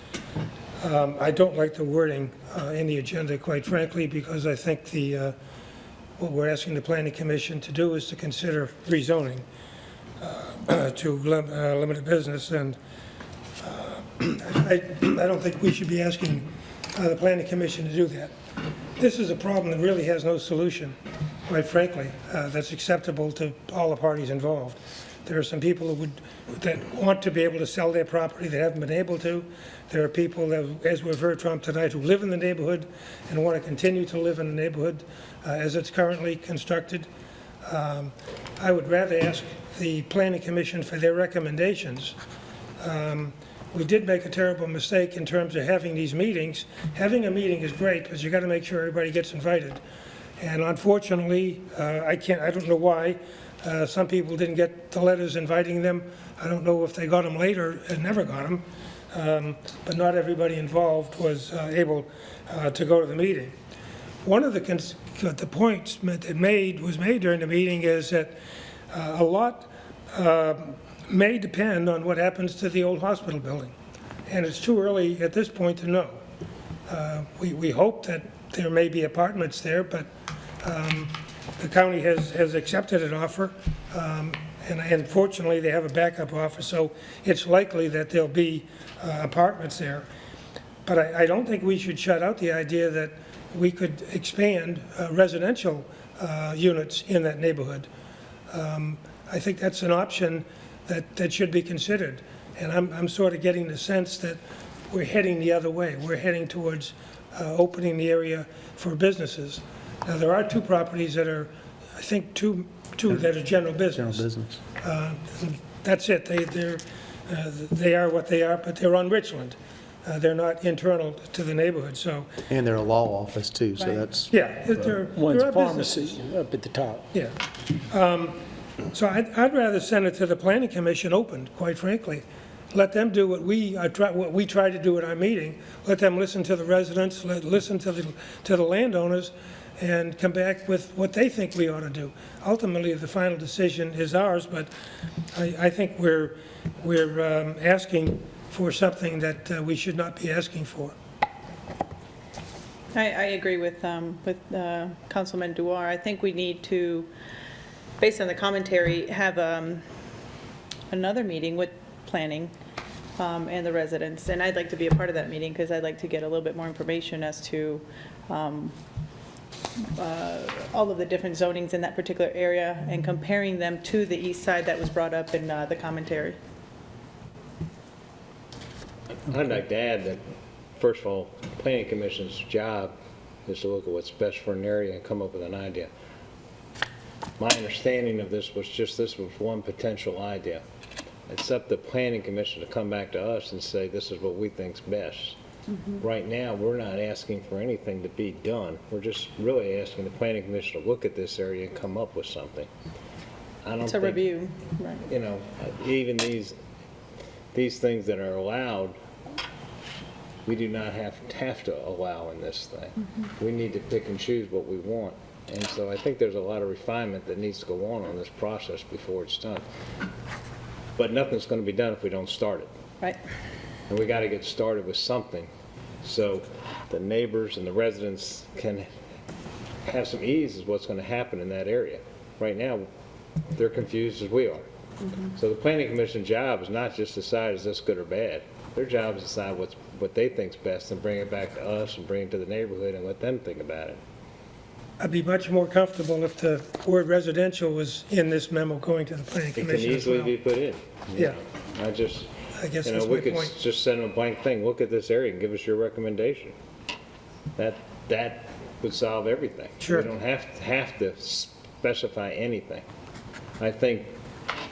I don't like the wording in the agenda, quite frankly, because I think what we're asking the Planning Commission to do is to consider rezoning to limited business, and I don't think we should be asking the Planning Commission to do that. This is a problem that really has no solution, quite frankly, that's acceptable to all the parties involved. There are some people that want to be able to sell their property that haven't been able to. There are people that, as we've heard from tonight, who live in the neighborhood and want to continue to live in the neighborhood as it's currently constructed. I would rather ask the Planning Commission for their recommendations. We did make a terrible mistake in terms of having these meetings. Having a meeting is great, because you got to make sure everybody gets invited. And unfortunately, I don't know why, some people didn't get the letters inviting them. I don't know if they got them later and never got them, but not everybody involved was able to go to the meeting. One of the points that was made during the meeting is that a lot may depend on what happens to the old hospital building. And it's too early at this point to know. We hope that there may be apartments there, but the county has accepted an offer, and fortunately they have a backup offer, so it's likely that there'll be apartments there. But I don't think we should shut out the idea that we could expand residential units in that neighborhood. I think that's an option that should be considered. And I'm sort of getting the sense that we're heading the other way. We're heading towards opening the area for businesses. Now, there are two properties that are, I think, two that are general business. General business. That's it. They are what they are, but they're on Richland. They're not internal to the neighborhood, so. And they're a law office too, so Right. that's. Yeah, One's there a are pharmacy businesses. up at the top. Yeah. So I'd rather send it to the Planning Commission open, quite frankly. Let them do what we try to do at our meeting. Let them listen to the residents, listen to the landowners, and come back with what they think we ought to do. Ultimately, the final decision is ours, but I think we're asking for something that we should not be asking for. I agree with Councilman Duar. I think we need to, based on the commentary, have another meeting with planning and the residents. And I'd like to be a part of that meeting, because I'd like to get a little bit more information as to all of the different zonings in that particular area, and comparing them to the east side that was brought up in the commentary. I'd like to add that, first of all, the Planning Commission's job is to look at what's best for an area and come up with an idea. My understanding of this was just this was one potential idea. It's up to the planning commission to come back to us and say, this is what we think's best. Right now, we're not asking for anything to be done. We're just really asking the planning commission to look at this area and come up with something. I don't It's a think, review, right. you know, even these things that are allowed, we do not have to allow in this thing. We need to pick and choose what we want. And so I think there's a lot of refinement that needs to go on this process before it's done. But nothing's going to be done if we don't start it. Right. And we got to get started with something so the neighbors and the residents can have some ease as what's going to happen in that area. Right now, they're confused as we are. So the planning commission's job is not just to decide is this good or bad. Their job is to decide what they think's best and bring it back to us and bring it to the neighborhood and let them think about it. I'd be much more comfortable if the word residential was in this memo going to the planning It can commission as easily well. be put in. Yeah. I guess that's we my could point. just send them a blank thing, look at this area and give us your recommendation. That would solve everything. Sure. We don't have to specify anything. I think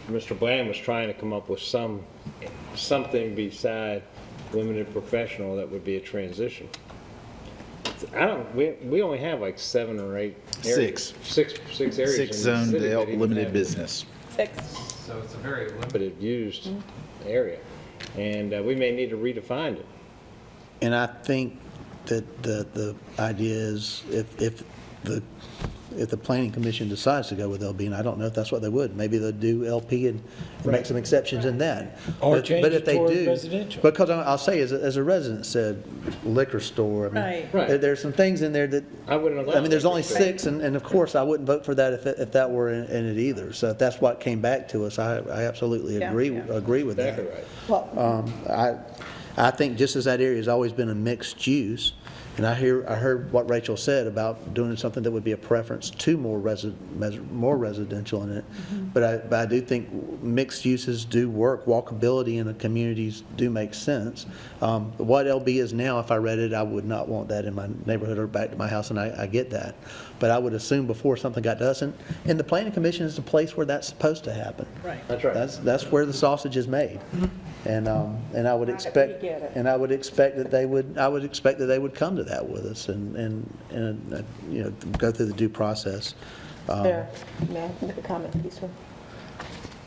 Mr. Bland was trying to come up with something beside limited professional that would be a transition. We only have like 7 or 8 areas. Six areas. 6 in the zoned city that even limited have- business. So it's a very limited used area. And we may need to redefine it. And I think that the idea is if the planning commission decides to go with LB, and I don't know if that's what they would, maybe they'll do LP and make some exceptions in that. Or But- change but it if they toward do- residential. Because I'll say, as a resident said, liquor store, I mean, Right. there's some things in there that, I wouldn't allow. I mean, there's liquor only stores. 6, and of course, I wouldn't vote for that if that were in it either. So if that's what came back to us, I absolutely Yeah. agree with that. Exactly right. I think just as that area has always been a mixed use, and I heard what Rachel said about doing something that would be a preference to more residential in it. But I do think mixed uses do work. Walkability in the communities do make sense. What LB is now, if I read it, I would not want that in my neighborhood or back to my house, and I get that. But I would assume before something got to us, and the planning commission is the place where that's supposed to happen. Right. That's right. That's where the sausage is made. And I would expect, that they would come to that with us and you know, go through the due process. May I make a comment, please, sir?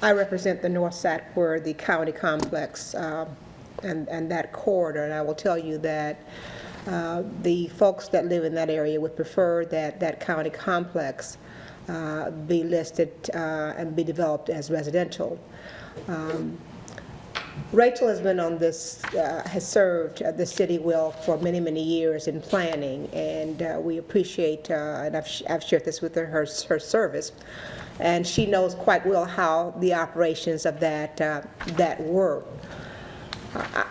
I represent the north side where the county complex and that corridor, and I will tell you that the folks that live in that area would prefer that county complex be listed and be developed as residential. Rachel has been on this, has served the city well for many, many years in planning, and we appreciate, and I've shared this with her service, and she knows quite well how the operations of that work.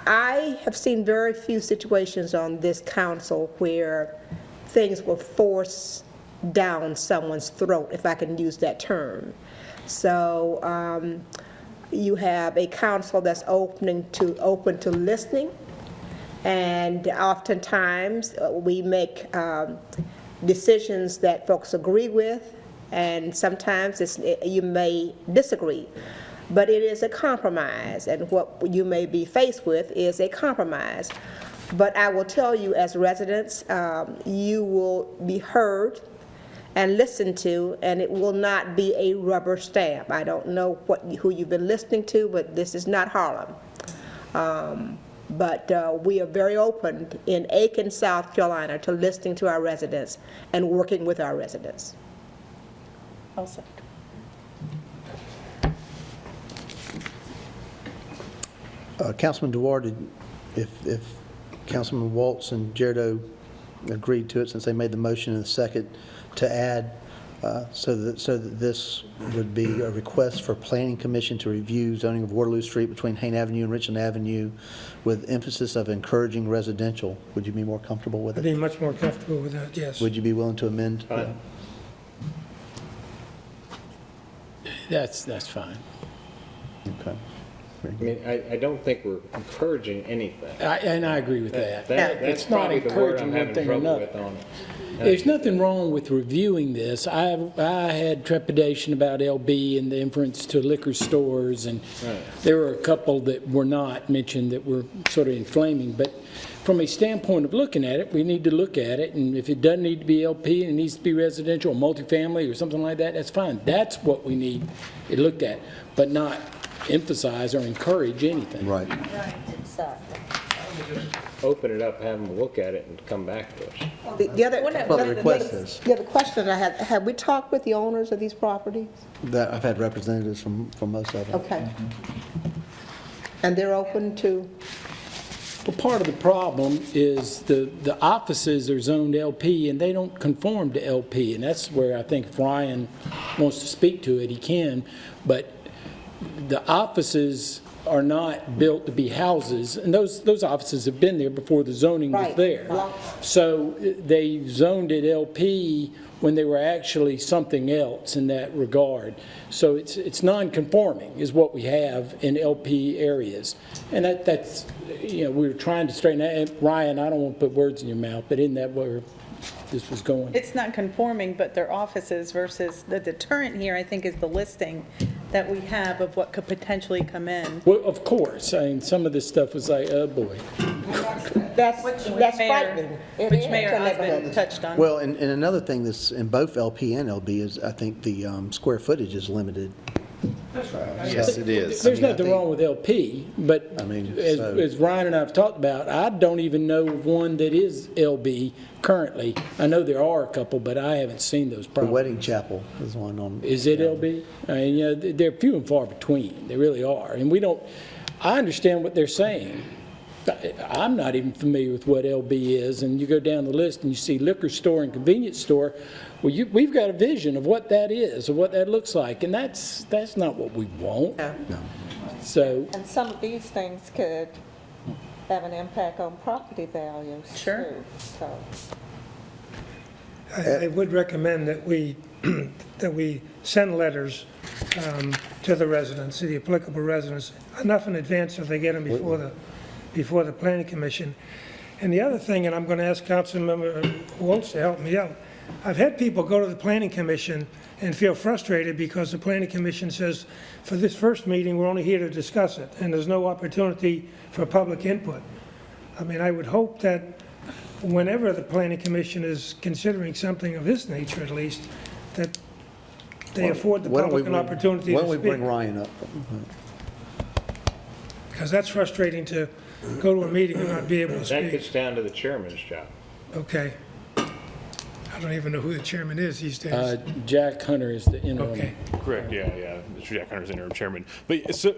I have seen very few situations on this council where things were forced down someone's throat, if I can use that term. So you have a council that's open to listening, and oftentimes we make decisions that folks agree with, and sometimes you may disagree. But it is a compromise, and what you may be faced with is a compromise. But I will tell you, as residents, you will be heard and listened to, and it will not be a rubber stamp. I don't know who you've been listening to, but this is not Harlem. But we are very open in Aiken, South Carolina, to listening to our residents and working with our residents. Also. Councilman Dewar, if Councilman Waltz and Gerardo agreed to it, since they made the motion in the second, to add, so that this would be a request for Planning Commission to review zoning of Waterloo Street between Hayne Avenue and Richland Avenue with emphasis of encouraging residential. Would you be more comfortable with I'd it? be much more comfortable with that, yes. Would you be willing to amend? That's fine. Okay. I mean, I don't think we're encouraging anything. And I agree with that. That's It's not probably the word encouraging I'm one having thing or trouble another. with on it. There's nothing wrong with reviewing this. I had trepidation about LB and the inference to liquor stores, and there were a couple that were not mentioned that were sort of inflaming. But from a standpoint of looking at it, we need to look at it, and if it doesn't need to be LP and it needs to be residential or multifamily or something like that, that's fine. That's what we need it looked at, but not emphasize or encourage anything. Right. Open it up, have them look at it, and come back to us. The other, What the request is. the other question I had, have we talked with the owners of these properties? That, I've had representatives from most of them. Okay. And they're open to, Well, part of the problem is the offices are zoned LP, and they don't conform to LP, and that's where I think if Ryan wants to speak to it, he can, but the offices are not built to be houses, and those offices have been there before the zoning was Right. there. So they zoned it LP when they were actually something else in that regard. So it's non-conforming is what we have in LP areas. And that's, we were trying to straighten that. And Ryan, I don't want to put words in your mouth, but isn't that where this was going? It's not conforming, but their offices versus the deterrent here, I think, is the listing that we have of what could potentially come in. Well, of course, I mean, some of this stuff was like, oh, boy. that's Mayor- frightening. It Which is Mayor to Osmond neighborhoods. touched on. Well, and another thing that's in both LP and LB is, I think the square footage is limited. Yes, it is. There's I nothing think- wrong with LP, but I mean, as so- as Ryan and I have talked about, I don't even know of one that is LB currently. I know there are a couple, but I haven't seen those The properties. Wedding Chapel is one on. Is it LB? I mean, they're few and far between. They really are. And I understand what they're saying. I'm not even familiar with what LB is, and you go down the list and you see liquor store and convenience store. Well, we've got a vision of what that is, of what that looks like, and that's not what we want. No. So, And some of these things could have an impact on property values Sure. too, so. I would recommend that we, that we send letters to the residents, to the applicable residents, enough in advance so they get them before the planning commission. And the other thing, and I'm going to ask Councilmember Waltz to help me out, I've had people go to the planning commission and feel frustrated because the planning commission says, for this first meeting, we're only here to discuss it, and there's no opportunity for public input. I mean, I would hope that whenever the planning commission is considering something of this nature at least, that they afford the Why don't we public an bring- opportunity Why to don't we bring speak. Ryan up? Because that's frustrating to go to a meeting and not be able to That speak. gets down to the chairman's job. Okay. I don't even know who the chairman is these days. Jack Hunter is the interim. Okay. Correct, yeah. Mr. Jack Hunter's interim chairman. But it's, in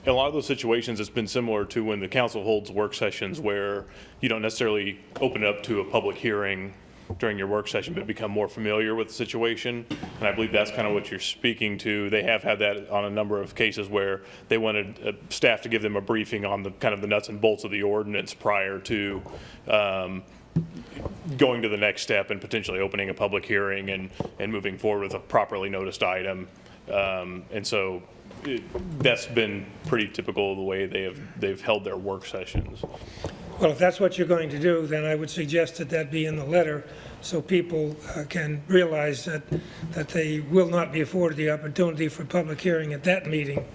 a lot of those situations, it's been similar to when the council holds work sessions where you don't necessarily open it up to a public hearing during your work session, but become more familiar with the situation. And I believe that's kind of what you're speaking to. They have had that on a number of cases where they wanted staff to give them a briefing on the kind of the nuts and bolts of the ordinance prior to going to the next step and potentially opening a public hearing and moving forward with a properly noticed item. And so that's been pretty typical of the way they've held their work sessions. Well, if that's what you're going to do, then I would suggest that that be in the letter so people can realize that they will not be afforded the opportunity for public hearing at that meeting,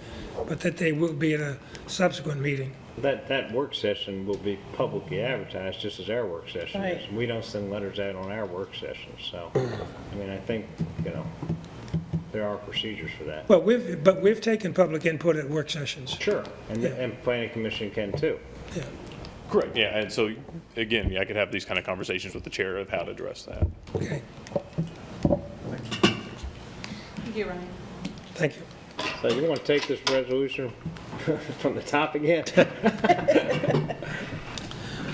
but that they will be at a subsequent meeting. That work session will be publicly advertised just as our work session is. Right. We don't send letters out on our work sessions, so, I mean, I think, there are procedures for that. Well, we've taken public input at work sessions. Sure, and planning commission can too. Yeah. Correct, yeah. And so, again, I could have these kind of conversations with the chair of how to address that. Okay. Thank you, Ryan. Thank you. So you want to take this resolution from the top again?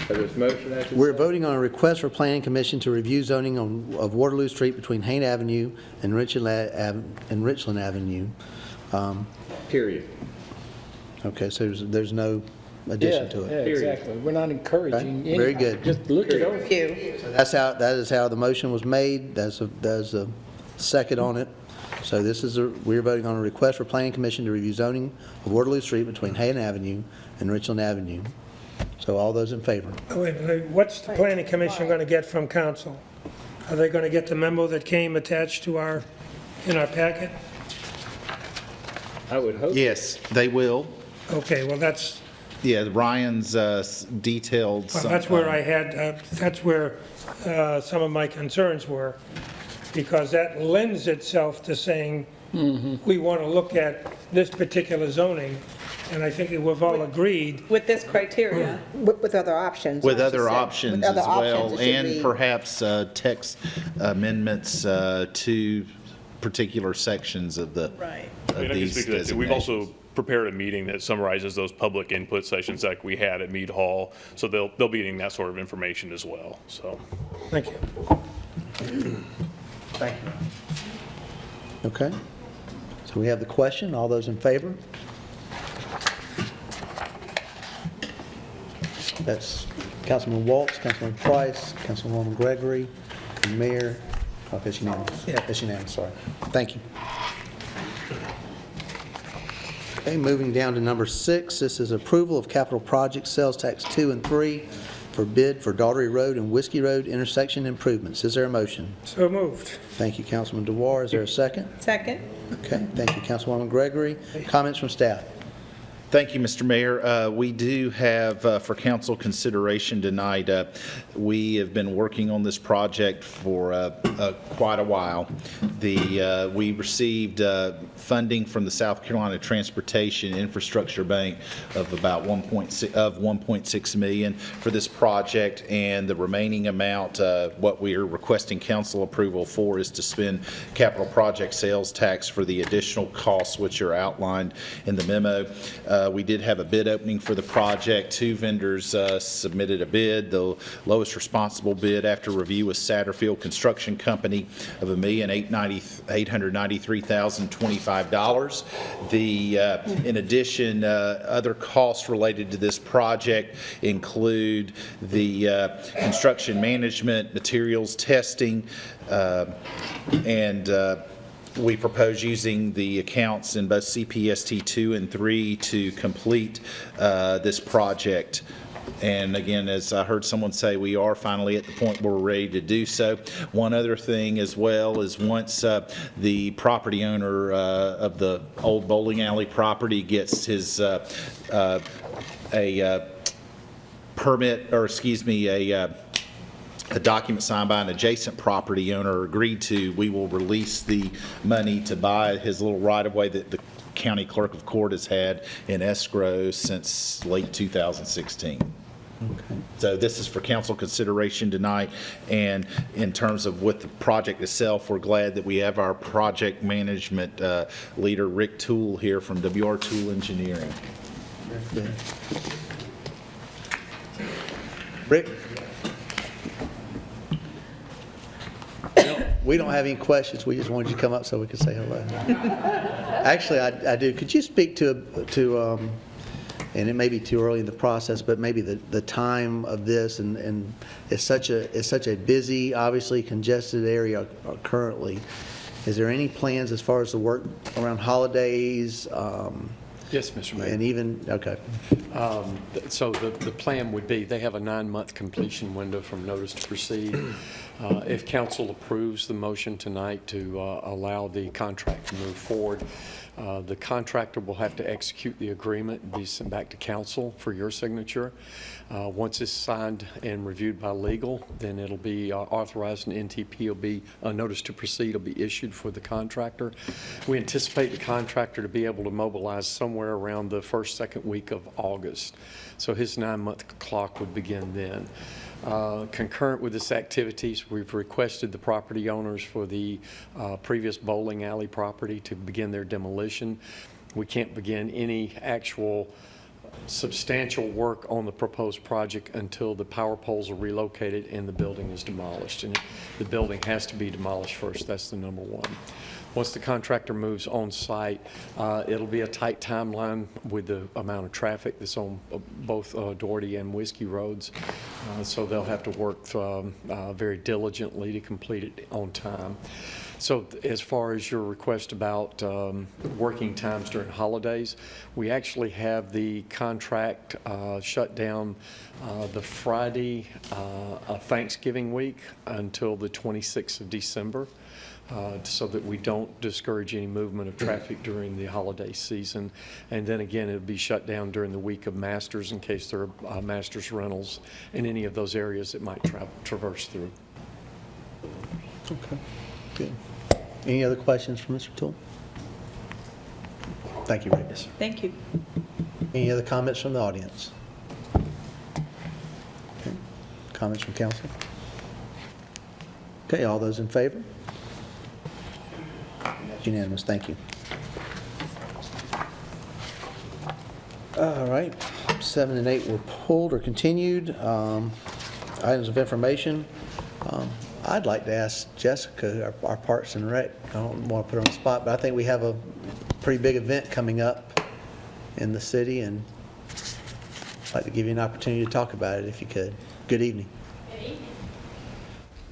Or this motion, I should We're say? voting on a request for planning commission to review zoning of Waterloo Street between Hain Avenue and Richland Avenue. Period. Okay, so there's no addition to Yeah, it. exactly. We're not encouraging Okay, very anything. good. Just look it over. Thank you. That is how the motion was made. That's a second on it. So this is, we're voting on a request for Planning Commission to review zoning of Waterloo Street between Hayden Avenue and Richland Avenue. So all those in favor? Wait a minute, what's the planning commission going to get from council? Are they going to get the memo that came attached to in our packet? I would hope. Yes, they will. Okay, well, that's, Yeah, Ryan's detailed. well, that's where I had, that's where some of my concerns were, because that lends itself to saying, we want to look at this particular zoning, and I think that we've all agreed. With this criteria. With other options. With I should other say. options With as other options, well, it should and be- perhaps text amendments to particular sections of the, Right. of I mean, I can these speak to that. We've also designations. prepared a meeting that summarizes those public input sessions like we had at Mead Hall, so they'll be getting that sort of information as well, so. Thank you. Thank you. Okay. So we have the question. All those in favor? That's Councilman Waltz, Councilman Price, Councilwoman Gregory, and Mayor. Oh, that's unanimous. Yeah. That's unanimous, sorry. Thank you. Okay, moving down to number 6. This is approval of capital projects, sales tax 2 and 3 for bid for Daughtery Road and Whiskey Road intersection improvements. Is there a motion? So moved. Thank you, Councilman DeWar. Is there a second? Second? Okay, thank you, Councilwoman Gregory. Comments from staff? Thank you, Mr. Mayor. We do have for council consideration tonight, we have been working on this project for quite a while. We received funding from the South Carolina Transportation Infrastructure Bank of about 1.6 million for this project, and the remaining amount, what we are requesting council approval for, is to spend capital project sales tax for the additional costs which are outlined in the memo. We did have a bid opening for the project. 2 vendors submitted a bid. The lowest responsible bid after review was Satterfield Construction Company of $1,893,025. In addition, other costs related to this project include the construction management, materials testing, and we propose using the accounts in both CPST 2 and 3 to complete this project. And again, as I heard someone say, we are finally at the point where we're ready to do so. One other thing as well is once the property owner of the old bowling alley property gets his permit, or excuse me, a document signed by an adjacent property owner agreed to, we will release the money to buy his little right-of-way that the county clerk of court has had in escrow since late 2016. Okay. So this is for council consideration tonight, and in terms of with the project itself, we're glad that we have our project management leader, Rick Toole, here from WR Toole Engineering. Good. Rick? We don't have any questions. We just wanted you to come up so we could say hello. Actually, I do. Could you speak to and it may be too early in the process, but maybe the time of this, and it's such a busy, obviously congested area currently. Is there any plans as far as the work around holidays? Yes, Mr. Mayor. And even, okay. So the plan would be, they have a 9-month completion window from notice to proceed. If council approves the motion tonight to allow the contract to move forward, the contractor will have to execute the agreement and be sent back to council for your signature. Once it's signed and reviewed by legal, then it'll be authorized, and NTP will be, a notice to proceed will be issued for the contractor. We anticipate the contractor to be able to mobilize somewhere around the first, second week of August. So his 9-month clock would begin then. Concurrent with this activities, we've requested the property owners for the previous bowling alley property to begin their demolition. We can't begin any actual substantial work on the proposed project until the power poles are relocated and the building is demolished. And the building has to be demolished first. That's the number one. Once the contractor moves on site, it'll be a tight timeline with the amount of traffic that's on both Doherty and Whiskey Roads. So they'll have to work very diligently to complete it on time. So as far as your request about working times during holidays, we actually have the contract shut down the Friday of Thanksgiving week until the 26th of December. So that we don't discourage any movement of traffic during the holiday season. And then again, it'll be shut down during the week of Masters in case there are Masters rentals in any of those areas that might traverse through. Okay, good. Any other questions for Mr. Toole? Thank you, Rick. Thank you. Any other comments from the audience? Okay. Comments from council? Okay, all those in favor? That's unanimous, thank you. All right, 7 and 8 were pulled or continued. Items of information. I'd like to ask Jessica, our Parks and Rec, I don't want to put her on the spot, but I think we have a pretty big event coming up in the city, and I'd like to give you an opportunity to talk about it if you could. Good evening. Good evening.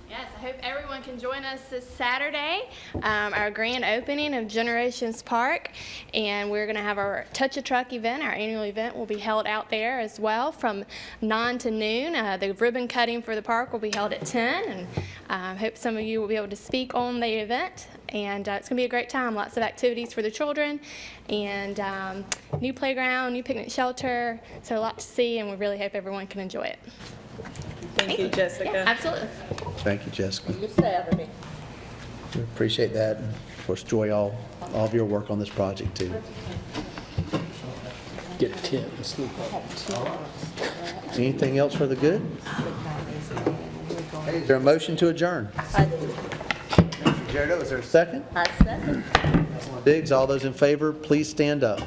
Yes, I hope everyone can join us this Saturday, our grand opening of Generations Park, and we're going to have our Touch a Truck event. Our annual event will be held out there as well from 9 to noon. The ribbon cutting for the park will be held at 10, and I hope some of you will be able to speak on the event. And it's going to be a great time. Lots of activities for the children, and new playground, new picnic shelter. So a lot to see, and we really hope everyone can enjoy it. Thank you, Jessica. Yeah, absolutely. Thank you, Jessica. This Saturday. We appreciate that, and of course, enjoy all of your work on this project, too. Get a tent and sleep on it. Anything else for the good? Hey, is there a motion to adjourn? I do. Jared, is there a second? I second. Biggs, all those in favor, please stand up.